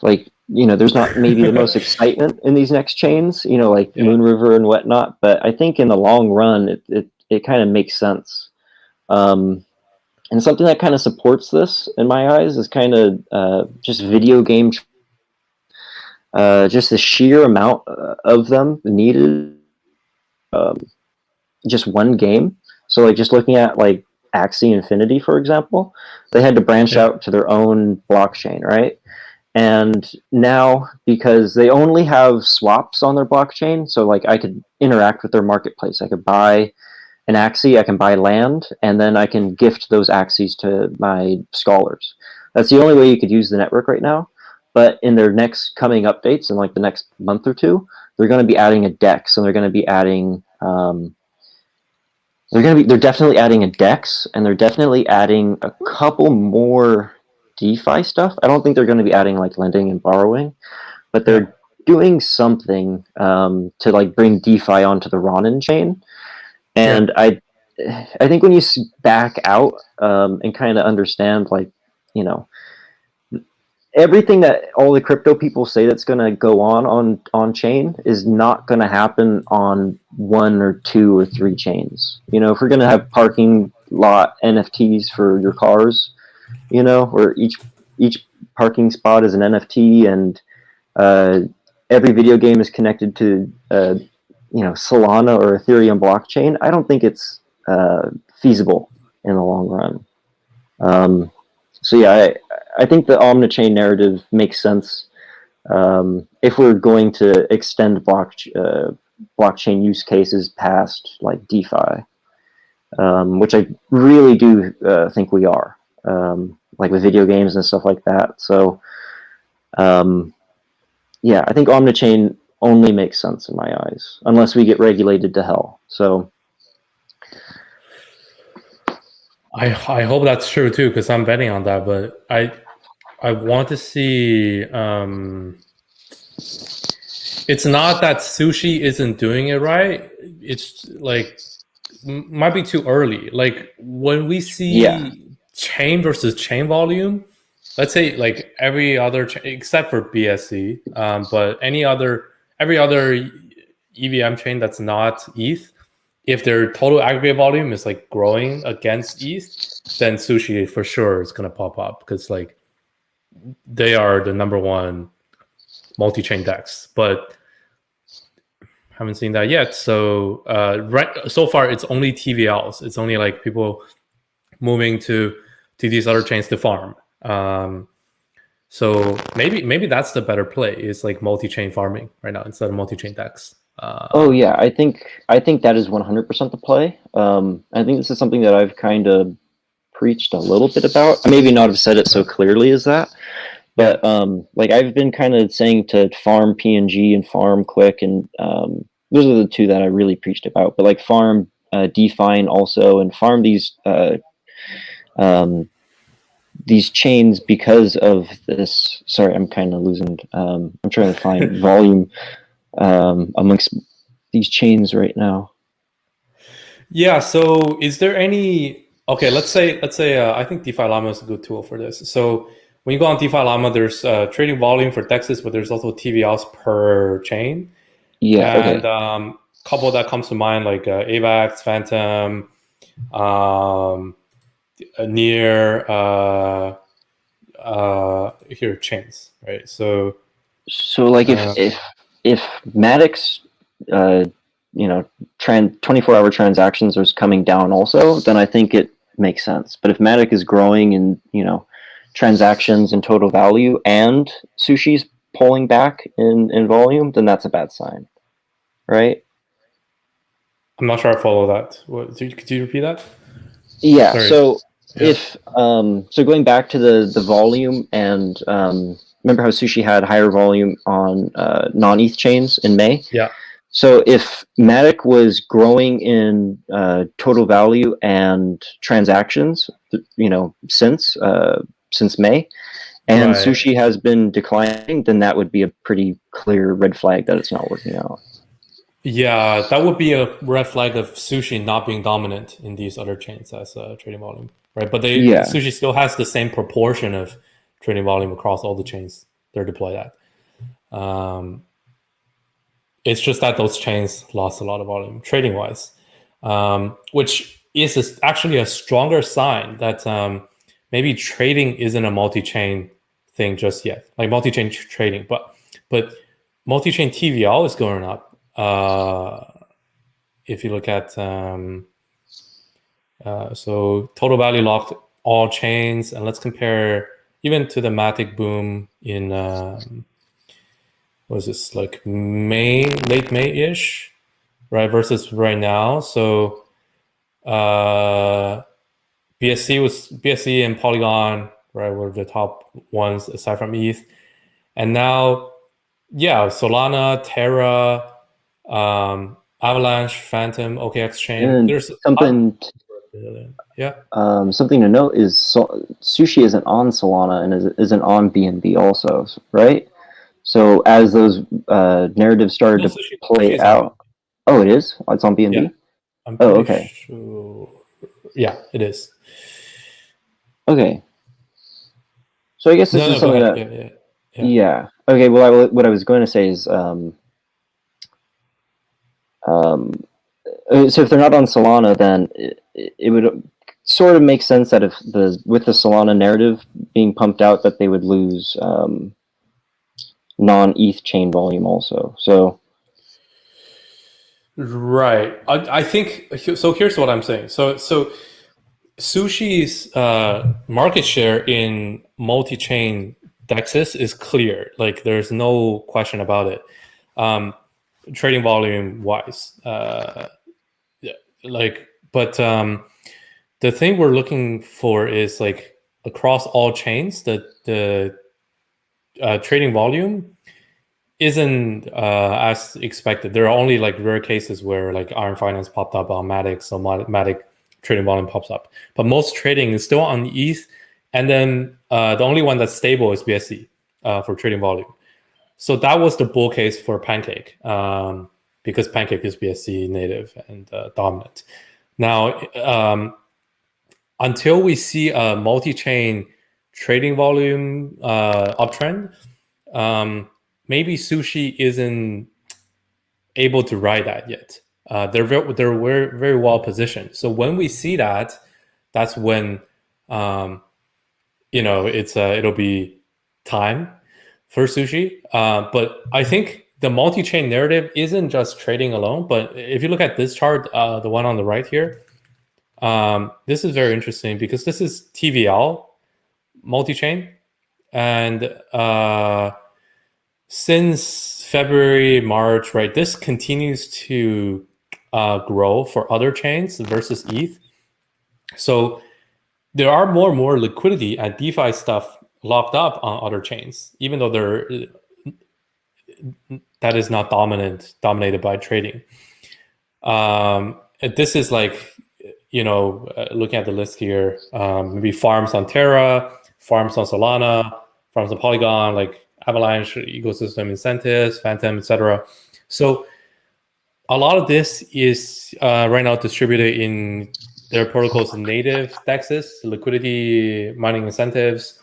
like, there's not maybe the most excitement in these next chains, like Moon River and whatnot, but I think in the long run it kind of makes sense. And something that kind of supports this in my eyes is kind of just video game just the sheer amount of them needed, just one game. So like just looking at like Axie Infinity, for example, they had to branch out to their own blockchain, right? And now, because they only have swaps on their blockchain, so like I could interact with their marketplace. I could buy an Axie, I can buy land, and then I can gift those Axies to my scholars. That's the only way you could use the network right now. But in their next coming updates, in like the next month or two, they're going to be adding a DEX, and they're going to be adding they're definitely adding a DEX, and they're definitely adding a couple more DeFi stuff. I don't think they're going to be adding like lending and borrowing, but they're doing something to like bring DeFi onto the Ronin chain. And I think when you back out and kind of understand, like, everything that all the crypto people say that's going to go on chain is not going to happen on 1 or 2 or 3 chains. If we're going to have parking lot NFTs for your cars, where each parking spot is an NFT, and every video game is connected to Solana or Ethereum blockchain, I don't think it's feasible in the long run. So yeah, I think the omnichain narrative makes sense if we're going to extend blockchain use cases past like DeFi, which I really do think we are, like with video games and stuff like that. So yeah, I think omnichain only makes sense in my eyes, unless we get regulated to hell. So I hope that's true too, because I'm betting on that. But I want to see. It's not that sushi isn't doing it right. It's like might be too early. Like when we see chain versus chain volume, let's say like every other except for BSC, but every other EVM chain that's not ETH, if their total aggregate volume is like growing against ETH, then sushi for sure is gonna pop up because like they are the number one multi-chain DEX, but haven't seen that yet. So so far it's only TVLs. It's only like people moving to these other chains to farm. So maybe that's the better play. Is like multi-chain farming right now instead of multi-chain DEX. Oh yeah, I think that is 100% the play. I think this is something that I've kind of preached a little bit about. I maybe not have said it so clearly as that, but like I've been kind of saying to farm PNG and farm Quick, and those are the two that I really preached about. But like farm Define also, and farm these chains because of this. Sorry, I'm kind of losing. I'm trying to find volume amongst these chains right now. Yeah. So is there any? Okay, let's say I think DeFi Llama is a good tool for this. So when you go on DeFi Llama, there's trading volume for DEXs, but there's also TVLs per chain. Yeah. And Okay. couple that comes to mind like AVAX, Phantom, near here chains, right? So like if Maddox 24-hour transactions are coming down also, then I think it makes sense. But if Matic is growing in transactions and total value, and Sushi's pulling back in volume, then that's a bad sign, right? I'm not sure I follow that. Could you repeat that? Yeah. Sorry. So if so going back to the volume, and remember how Sushi had higher volume on non-ETH chains in May? Yeah. So if Matic was growing in total value and transactions, since May, and Right. Sushi has been declining, then that would be a pretty clear red flag that it's not working out. Yeah, that would be a red flag of Sushi not being dominant in these other chains as trading volume, right? But Sushi still has the same proportion of trading volume across all the chains they're deployed at. It's just that those chains lost a lot of volume trading wise, which is actually a stronger sign that maybe trading isn't a multi-chain thing just yet, like multi-chain trading, but multi-chain TVL is going up. If you look at so total value locked all chains, and let's compare even to the Matic boom in what is this, like late May-ish, right, versus right now. So BSC and Polygon, right, were the top ones aside from ETH. And now, yeah, Solana, Terra, Avalanche, Phantom, OKX chain. And There's something to note is Sushi isn't on Solana and isn't on BNB also, right? So as those narratives started to play out, oh, it is. It's on BNB. Yeah, I'm pretty sure. Yeah, it is. Okay. So I guess this is something that. Yeah. Okay. Well, what I was going to say is, so if they're not on Solana, then it would sort of make sense that with the Solana narrative being pumped out, that they would lose non-ETH chain volume also. So. Right. I think so. Here's what I'm saying. So Sushi's market share in multi-chain DEXs is clear. Like there's no question about it. Trading volume wise, but the thing we're looking for is like across all chains that the trading volume isn't as expected. There are only like rare cases where like Iron Finance popped up on Matic, so Matic trading volume pops up. But most trading is still on ETH and then the only one that's stable is BSC for trading volume. So that was the bull case for Pancake, because Pancake is BSC native and dominant. Now, until we see a multi-chain trading volume uptrend, maybe Sushi isn't able to ride that yet. They're very well positioned. So when we see that, that's when it'll be time for Sushi. But I think the multi-chain narrative isn't just trading alone. But if you look at this chart, the one on the right here, this is very interesting because this is TVL multi-chain, and since February, March, right, this continues to grow for other chains versus ETH. So there are more and more liquidity and DeFi stuff locked up on other chains, even though that is not dominated by trading. This is like, looking at the list here, maybe farms on Terra, farms on Solana, farms on Polygon, like Avalanche ecosystem incentives, Phantom, etc. So a lot of this is right now distributed in their protocol's native dexes, liquidity mining incentives,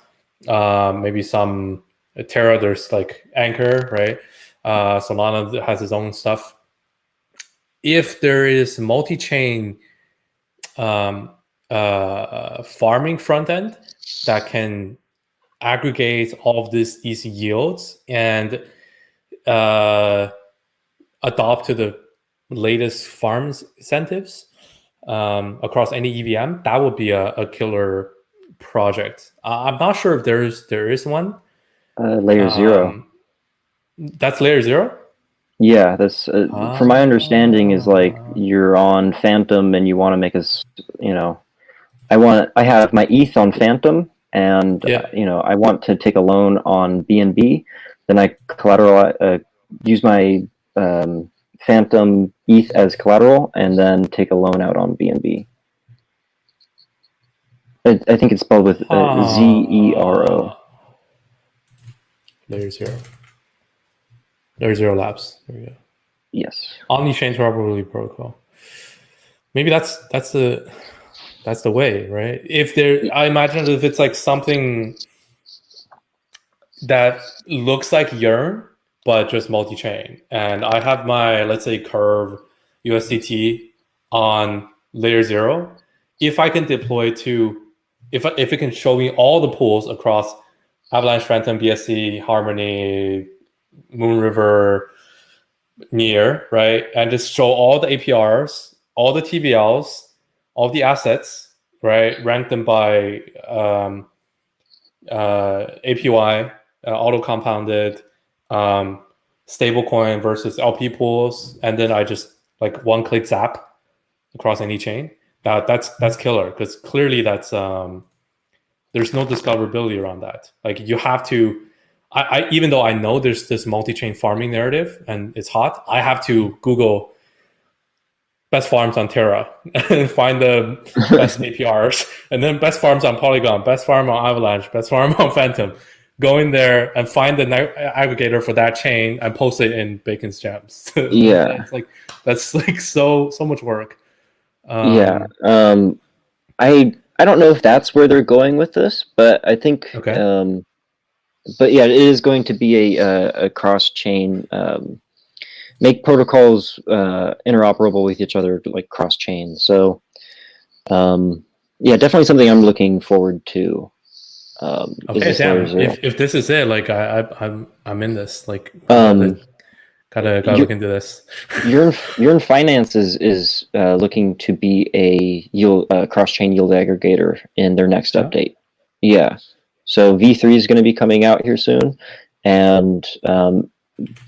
maybe some Terra, there's like Anchor, right? Solana has its own stuff. If there is multi-chain farming front end that can aggregate all of these yields and adopt to the latest farms incentives across any EVM, that would be a killer project. I'm not sure if there is one. Layer 0. That's layer 0? Yeah, that's from my understanding is like you're on Phantom and you want to make I have my ETH on Phantom and I want to take a loan on BNB. Then I use my Phantom ETH as collateral and then take a loan out on BNB. I think it's spelled with ZERO. Layer 0. Layer 0 Labs. There we go. Yes. Omni-chain interoperability protocol. Maybe that's the way, right? I imagine if it's like something that looks like Yearn, but just multi-chain, and I have my, let's say, Curve USDT on layer 0. If I can deploy if it can show me all the pools across Avalanche, Phantom, BSC, Harmony, Moonriver, Near, right, and just show all the APRs, all the TVLs, all the assets, right, rank them by APY, auto compounded, stablecoin versus LP pools, and then I just like one-click zap across any chain. That's killer, because clearly that's there's no discoverability around that. Like you have to, I even though I know there's this multi-chain farming narrative and it's hot, I have to Google best farms on Terra and find the best APRs, and then best farms on Polygon, best farm on Avalanche, best farm on Phantom. Go in there and find the aggregator for that chain and post it in Bacon's Gems. Yeah, it's like that's like so much work. I don't know if that's where they're going with this, but I think okay. But yeah, it is going to be a cross-chain, make protocols interoperable with each other, like cross-chain. So yeah, definitely something I'm looking forward to. Okay, damn. If this is it, like I'm in this. Like gotta look into this. Yearn Finance is looking to be a cross-chain yield aggregator in their next update. Yeah. So V3 is going to be coming out here soon, and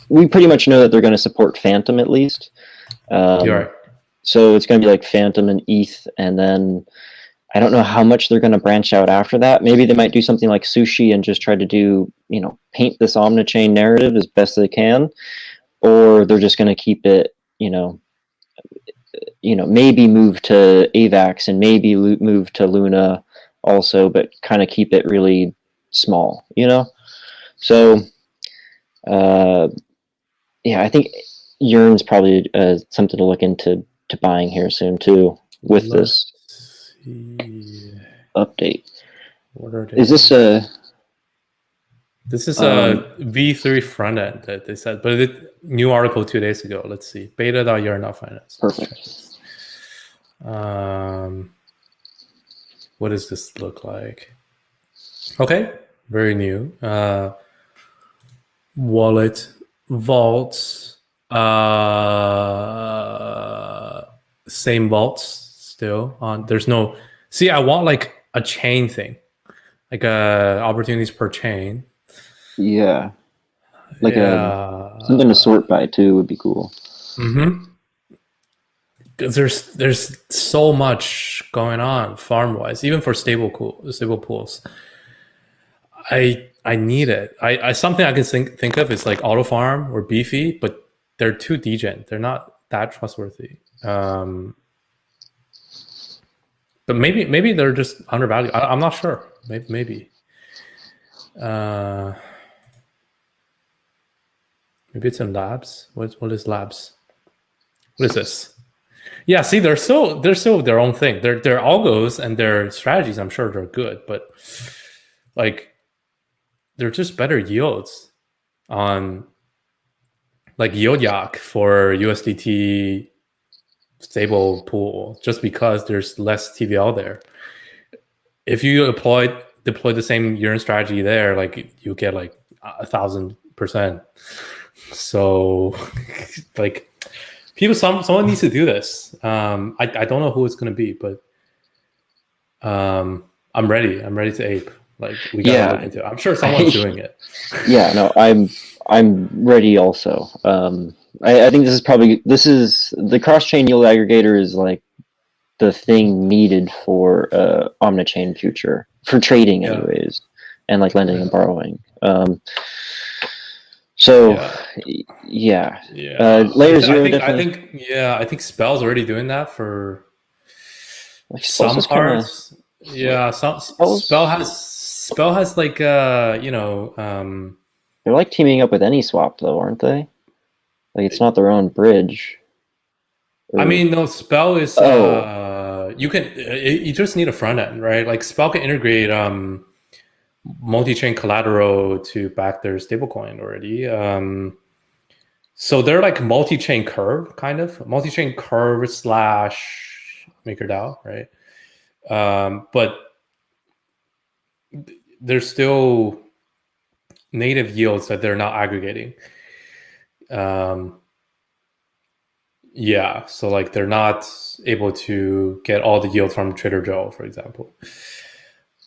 we pretty much know that they're going to support Phantom at least. You're right. So it's going to be like Phantom and ETH, and then I don't know how much they're going to branch out after that. Maybe they might do something like Sushi and just try to do, paint this omnichain narrative as best they can, or they're just going to keep it, maybe move to AVAX and maybe move to Luna. also, but kind of keep it really small, So, yeah, I think Yearn's probably something to look into buying here soon too with this see. update. What are they? Is this This is a V3 front end that they said, but new article 2 days ago. Let's see. Beta.year.finance. perfect? What does this look like? Okay, very new. Wallet vaults. Same vaults still on. There's no. See, I want like a chain thing, like opportunities per chain. Yeah, like something to sort by too would be cool. Mm-hmm. There's so much going on farm wise, even for stable pools. I need it. I something I can think of is like Auto Farm or Beefy, but they're too degen. They're not that trustworthy. But maybe they're just undervalued. I'm not sure. Maybe. Maybe it's in labs. What is labs? What is this? Yeah, see, they're still their own thing. Their algos and their strategies, I'm sure they're good, but like they're just better yields on like Yodiak for USDT stable pool, just because there's less TVL there. If you deploy the same Yearn strategy there, like you get like 1,000%. So like someone needs to do this. I don't know who it's going to be, but I'm ready to ape. Like we gotta look into it. I'm sure someone's doing it. Yeah, no, I'm ready also. I think this is the cross-chain yield aggregator is like the thing needed for omnichain future for trading anyways, and like lending and borrowing. Layer Zero definitely. I think Spell's already doing that for like some parts. Spell has like they're like teaming up with AnySwap though, aren't they? Like it's not their own bridge. I mean, no, Spell is you just need a front end, right? Like Spell can integrate multi-chain collateral to back their stablecoin already. So they're like multi-chain curve, kind of multi-chain curve / MakerDAO, right? But there's still native yields that they're not aggregating. So like they're not able to get all the yield from Trader Joe, for example.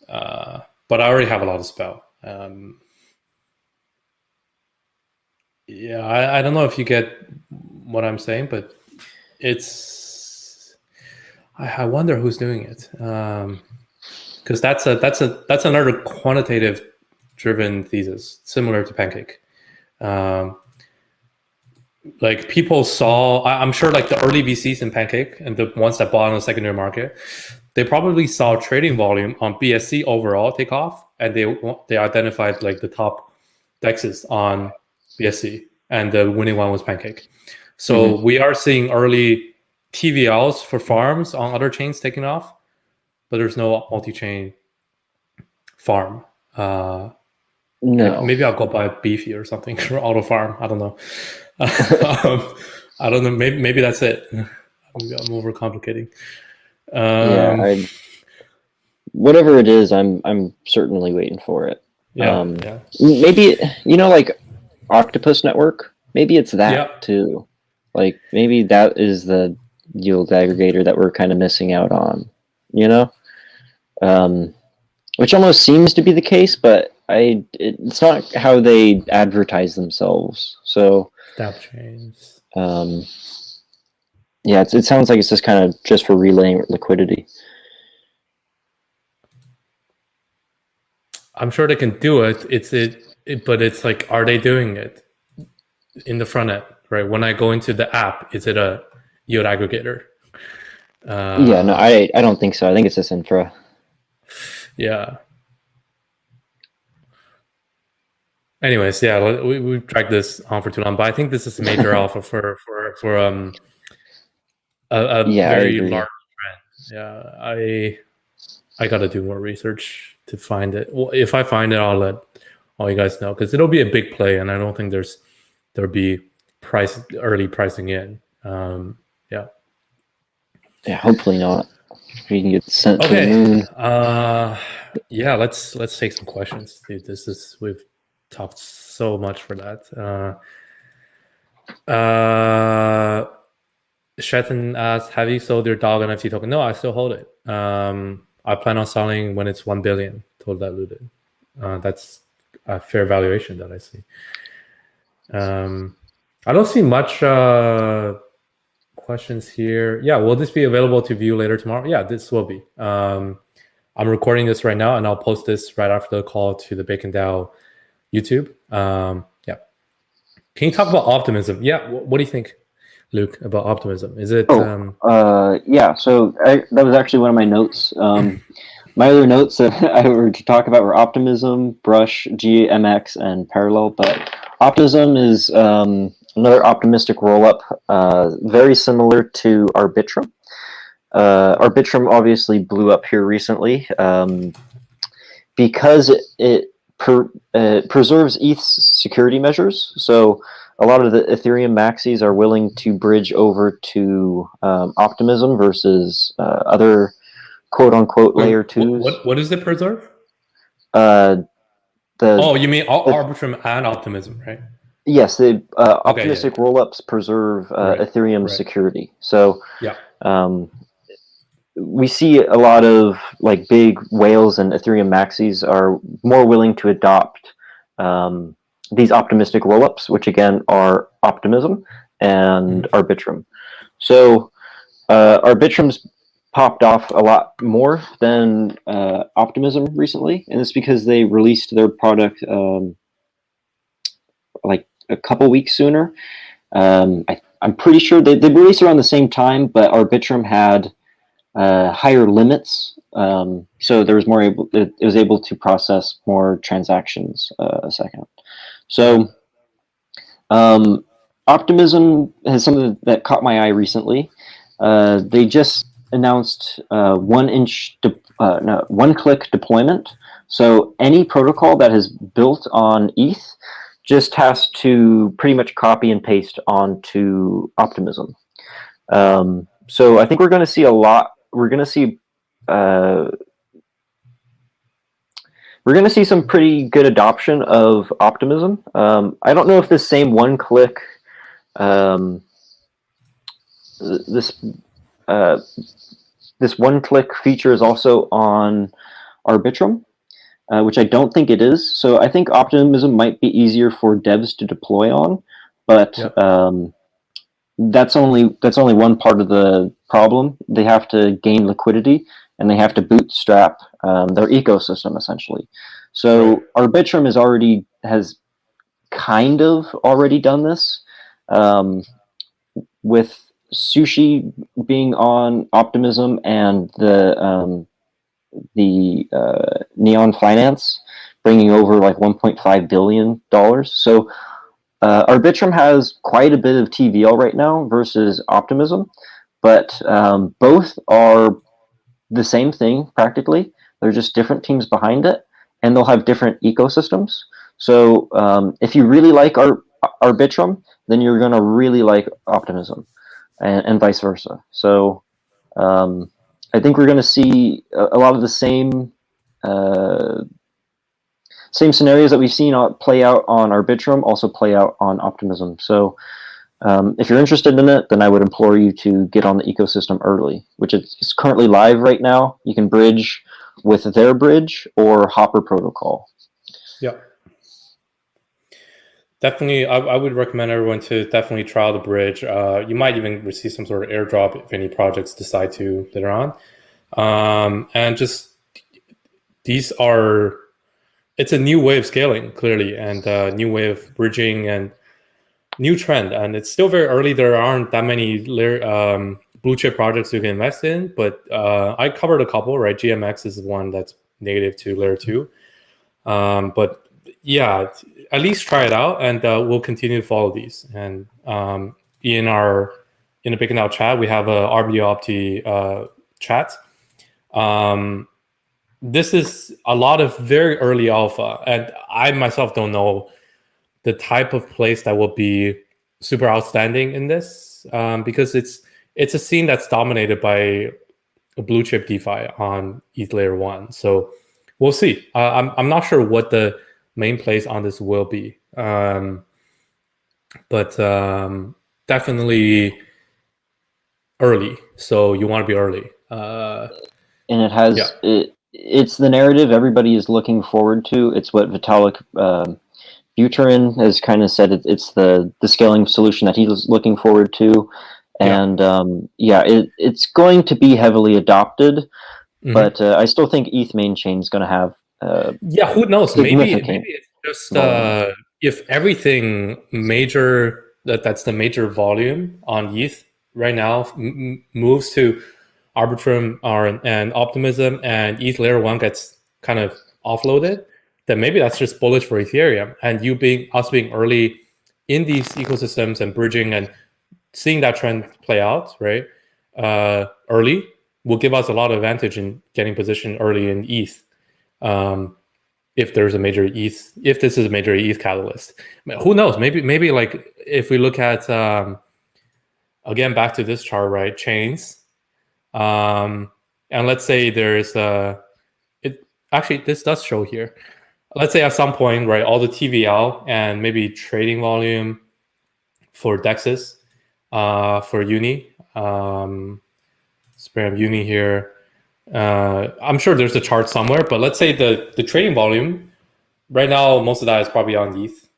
But I already have a lot of Spell. I don't know if you get what I'm saying, but it's. I wonder who's doing it, because that's another quantitative driven thesis, similar to Pancake. Like people saw, I'm sure like the early VCs in Pancake and the ones that bought on the secondary market, they probably saw trading volume on BSC overall take off, and they identified like the top dexes on BSC, and the winning one was Pancake. So we are seeing early TVLs for farms on other chains taking off, but there's no multi-chain farm. No, maybe I'll go buy Beefy or something for Auto Farm. I don't know. I don't know. Maybe that's it. I'm overcomplicating. Whatever it is, I'm certainly waiting for it. Yeah. Maybe like Octopus Network. Maybe it's that too. Like maybe that is the yield aggregator that we're kind of missing out on. Which almost seems to be the case, but it's not how they advertise themselves. So Dap chains. It sounds like it's just kind of just for relaying liquidity. I'm sure they can do it. But it's like, are they doing it in the front end? Right. When I go into the app, is it a yield aggregator? No, I don't think so. I think it's just infra. Yeah. Anyways, yeah, we've dragged this on for too long, but I think this is a major alpha for a Yeah, I very agree. large trend. Yeah, I gotta do more research to find it. Well, if I find it, I'll let all you guys know because it'll be a big play, and I don't think there'll be early pricing in. Yeah. Yeah, hopefully not. We can get sent to the Okay. moon. Yeah. Let's take some questions, dude. We've talked so much for that. Shetton asked, "Have you sold your dog NFT token?" No, I still hold it. I plan on selling when it's 1 billion total diluted. That's a fair valuation that I see. I don't see much questions here. Yeah, will this be available to view later tomorrow? Yeah, this will be. I'm recording this right now, and I'll post this right after the call to the Bacon DAO YouTube. Yeah. Can you talk about optimism? Yeah. What do you think, Luke, about optimism? Is it? Yeah. So that was actually one of my notes. My other notes that I were to talk about were optimism, brush, GMX, and parallel. But optimism is another optimistic rollup, very similar to Arbitrum. Arbitrum obviously blew up here recently because it preserves ETH's security measures. So a lot of the Ethereum maxis are willing to bridge over to Optimism versus other quote-unquote layer twos. What is it preserve? You mean Arbitrum and Optimism, right? Yes, the optimistic rollups preserve Ethereum's security. So yeah. We see a lot of like big whales and Ethereum maxis are more willing to adopt these optimistic rollups, which again are Optimism and Arbitrum. So Arbitrum's popped off a lot more than Optimism recently, and it's because they released their product like a couple weeks sooner. I'm pretty sure they released around the same time, but Arbitrum had higher limits, so there was more it was able to process more transactions a second. So Optimism has something that caught my eye recently. They just announced one-click deployment. So any protocol that is built on ETH just has to pretty much copy and paste onto Optimism. So I think we're going to see a lot. We're going to see some pretty good adoption of Optimism. I don't know if this same one-click this one-click feature is also on Arbitrum, which I don't think it is. So I think Optimism might be easier for devs to deploy on, but that's only one part of the problem. They have to gain liquidity and they have to bootstrap their ecosystem essentially. So Arbitrum has kind of already done this with Sushi being on Optimism and the Neon Finance bringing over like $1.5 billion. So Arbitrum has quite a bit of TVL right now versus Optimism, but both are the same thing practically. They're just different teams behind it, and they'll have different ecosystems. So if you really like Arbitrum, then you're going to really like Optimism, and vice versa. So I think we're going to see a lot of the same scenarios that we've seen play out on Arbitrum also play out on Optimism. So if you're interested in it, then I would implore you to get on the ecosystem early, which is currently live right now. You can bridge with their bridge or Hopper protocol. Yeah. Definitely, I would recommend everyone to definitely trial the bridge. You might even receive some sort of airdrop if any projects decide to later on. And just it's a new way of scaling, clearly, and a new way of bridging and new trend. And it's still very early. There aren't that many blue chip projects you can invest in, but I covered a couple, right? GMX is one that's native to layer 2. But yeah, at least try it out, and we'll continue to follow these. And in the Big Now chat, we have a RBO Opti chat. This is a lot of very early alpha, and I myself don't know the type of place that will be super outstanding in this, because it's a scene that's dominated by a blue chip DeFi on ETH layer 1. So we'll see. I'm not sure what the main plays on this will be, but definitely early. So you want to be early. And it has it's the narrative everybody is looking forward to. It's what Vitalik Buterin has kind of said. It's the scaling solution that he's looking forward to, and it's going to be heavily adopted. Mm-hmm. But I still think ETH main chain is going to have who knows? Maybe it's just if everything major that's the major volume on ETH right now moves to Arbitrum and Optimism, and ETH layer 1 gets kind of offloaded, then maybe that's just bullish for Ethereum. And us being early in these ecosystems and bridging and seeing that trend play out, right? Early will give us a lot of advantage in getting positioned early in ETH. If there's a major ETH, if this is a major ETH catalyst, who knows? Maybe like if we look at again back to this chart, right? Chains. And let's say there's actually this does show here. Let's say at some point, right, all the TVL and maybe trading volume for DEXs for Uni, Spam Uni here. I'm sure there's a chart somewhere, but let's say the trading volume right now, most of that is probably on ETH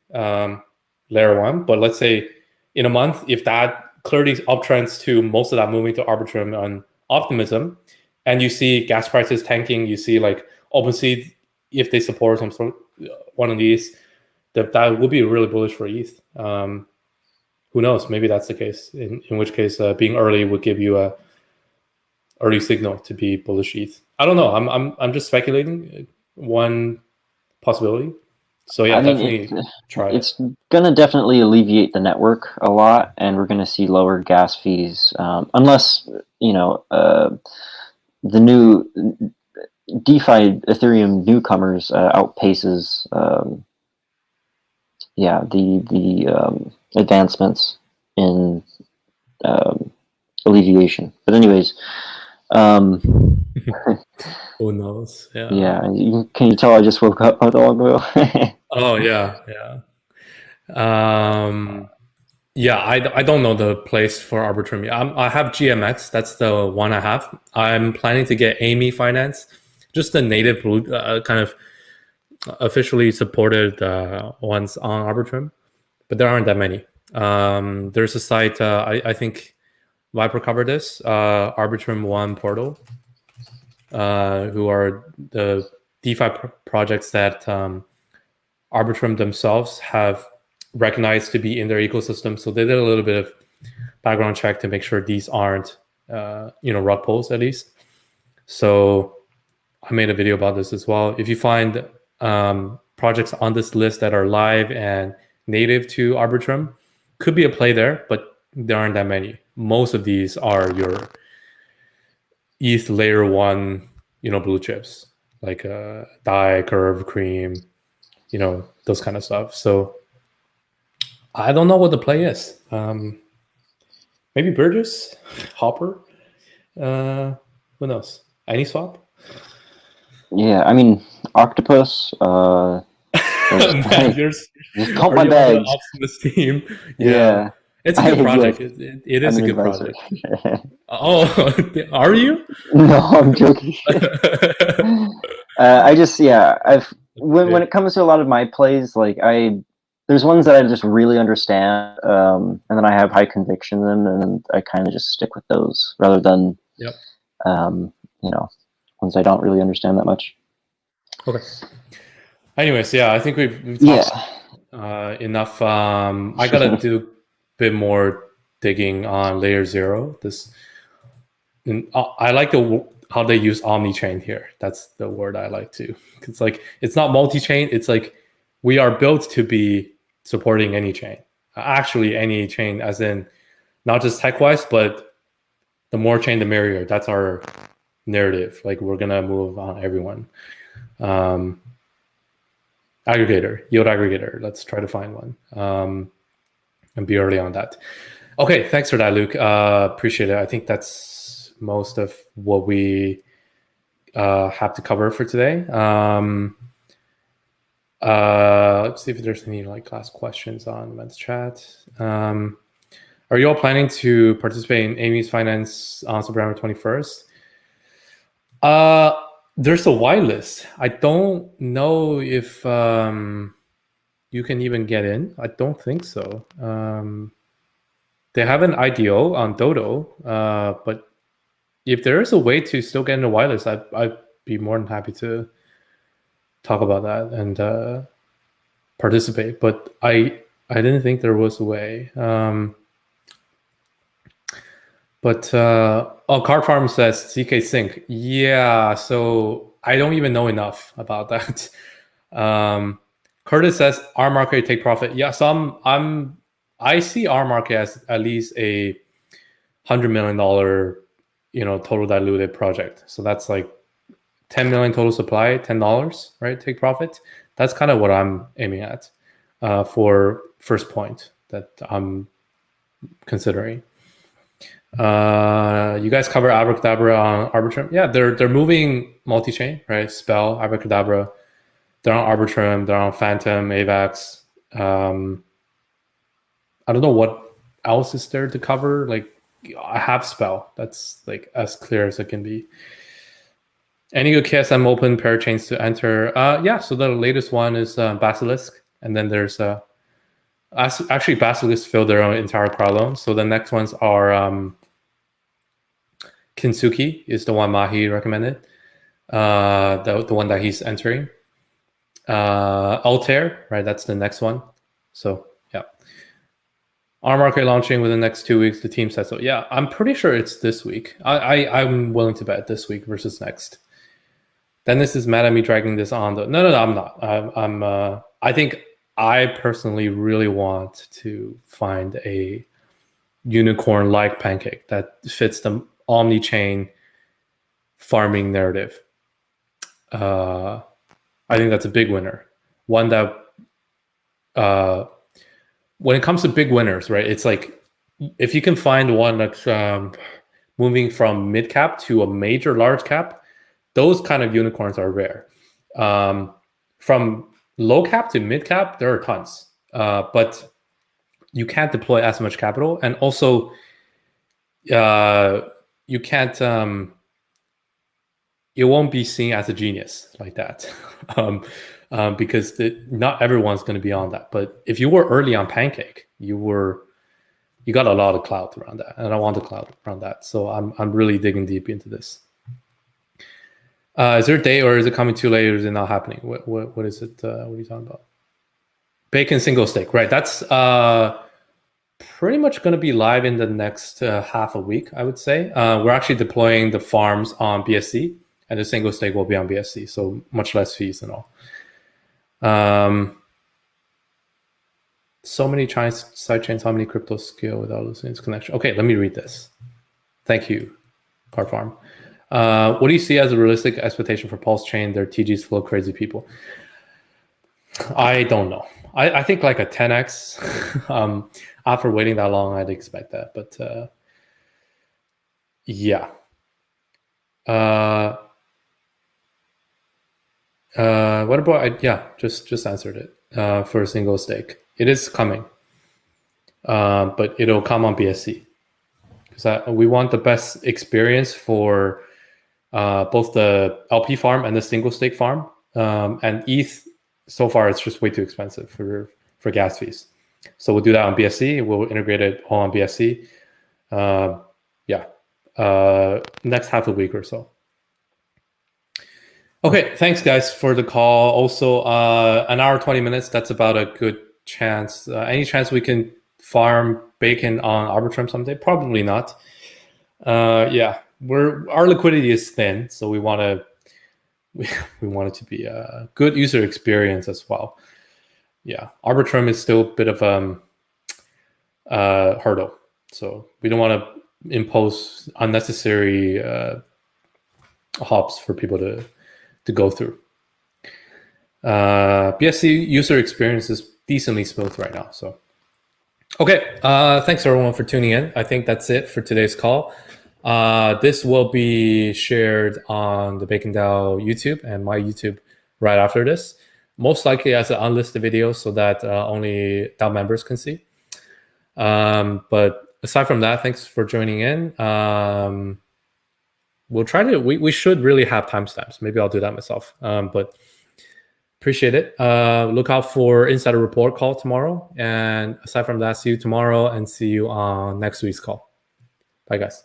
layer 1. But let's say in a month, if that clearly uptrends to most of that moving to Arbitrum on Optimism, and you see gas prices tanking, you see like OpenSea, if they support one of these, that would be really bullish for ETH. Who knows? Maybe that's the case. In which case, being early would give you a early signal to be bullish ETH. I don't know. I'm just speculating. One possibility. So yeah, definitely try it. It's gonna definitely alleviate the network a lot, and we're gonna see lower gas fees, unless the new DeFi Ethereum newcomers outpaces the advancements in alleviation. But anyways, who knows? Yeah. Yeah. Can you tell I just woke up not that long ago? Oh yeah. I don't know the place for Arbitrum. I have GMX. That's the one I have. I'm planning to get Amy Finance, just the native kind of officially supported ones on Arbitrum, but there aren't that many. There's a site, I think Viper covered this, Arbitrum One Portal, who are the DeFi projects that Arbitrum themselves have recognized to be in their ecosystem. So they did a little bit of background check to make sure these aren't, rug pulls at least. So I made a video about this as well. If you find projects on this list that are live and native to Arbitrum, could be a play there, but there aren't that many. Most of these are your ETH layer 1, blue chips like DAI, Curve, Cream, those kind of stuff. So I don't know what the play is. Maybe Burgess, Hopper. Who knows? AnySwap? Yeah, I mean Octopus. Man, just pump my bags. Optimus team. Yeah. It's a good project. It is a good project. Oh, are you? No, I'm joking. When it comes to a lot of my plays, like there's ones that I just really understand, and then I have high conviction in them, and I kind of just stick with those rather than, ones I don't really understand that much. Okay. Anyways, yeah, I think we've talked enough. I gotta do a bit more digging on layer 0. I like how they use omni-chain here. That's the word I like to. It's like it's not multi-chain. It's like we are built to be supporting any chain. Actually, any chain, as in not just tech-wise, but the more chain, the merrier. That's our narrative. Like we're gonna move on everyone. Aggregator, yield aggregator. Let's try to find one and be early on that. Okay, thanks for that, Luke. Appreciate it. I think that's most of what we have to cover for today. Let's see if there's any like last questions on events chat. Are you all planning to participate in Amy's Finance on September 21st? There's a whitelist. I don't know if you can even get in. I don't think so. They have an IDO on Dodo, but if there is a way to still get in the whitelist, I'd be more than happy to talk about that and participate. But I didn't think there was a way. Card Farm says CK Sync. Yeah, so I don't even know enough about that. Curtis says R market take profit. Yeah, so I see R market as at least a $100 million, total diluted project. So that's like 10 million total supply, $10, right? Take profit. That's kind of what I'm aiming at for first point that I'm considering. You guys cover Abracadabra on Arbitrum? Yeah, they're moving multi-chain, right? Spell, Abracadabra. They're on Arbitrum. They're on Phantom, AVAX. I don't know what else is there to cover. Like I have Spell. That's like as clear as it can be. Any good KSM open parachains to enter? Yeah. So the latest one is Basilisk, and then there's actually Basilisk filled their own entire crowd loan. So the next ones are Kintsugi is the one Mahi recommended. The one that he's entering. Altair, right? That's the next one. So yeah. R market launching within the next 2 weeks. The team said so. Yeah, I'm pretty sure it's this week. I'm willing to bet this week versus next. Dennis is mad at me dragging this on. No, I'm not. I think I personally really want to find a unicorn like Pancake that fits the omni-chain farming narrative. I think that's a big winner. One that, when it comes to big winners, right? It's like if you can find one that's moving from mid cap to a major large cap, those kind of unicorns are rare. From low cap to mid cap, there are tons, but you can't deploy as much capital, and also you can't. It won't be seen as a genius like that, because not everyone's going to be on that. But if you were early on Pancake, you got a lot of clout around that, and I want the clout around that. So I'm really digging deep into this. Is there a day, or is it coming too late, or is it not happening? What is it? What are you talking about? Bacon single stake, right? That's pretty much going to be live in the next half a week, I would say. We're actually deploying the farms on BSC, and the single stake will be on BSC, so much less fees and all. So many sidechains, how many cryptos scale without losing its connection? Okay, let me read this. Thank you, Car Farm. What do you see as a realistic expectation for Pulse Chain? Their TGs full of crazy people. I don't know. I think like a 10x. After waiting that long, I'd expect that. But yeah. What about? Just answered it for a single stake. It is coming, but it'll come on BSC because we want the best experience for both the LP farm and the single stake farm. And ETH so far it's just way too expensive for gas fees. So we'll do that on BSC. We'll integrate it all on BSC. Next half a week or so. Okay, thanks guys for the call. Also, an hour 20 minutes. That's about a good chance. Any chance we can farm Bacon on Arbitrum someday? Probably not. Yeah, our liquidity is thin, so we want to we want it to be a good user experience as well. Yeah, Arbitrum is still a bit of hurdle, so we don't want to impose unnecessary hops for people to go through. BSC user experience is decently smooth right now. So, okay, thanks everyone for tuning in. I think that's it for today's call. This will be shared on the Bacon DAO YouTube and my YouTube right after this, most likely as an unlisted video so that only DAO members can see. But aside from that, thanks for joining in. We'll try to, we should really have timestamps. Maybe I'll do that myself. But appreciate it. Look out for Insider Report call tomorrow. And aside from that, see you tomorrow and see you on next week's call. Bye, guys.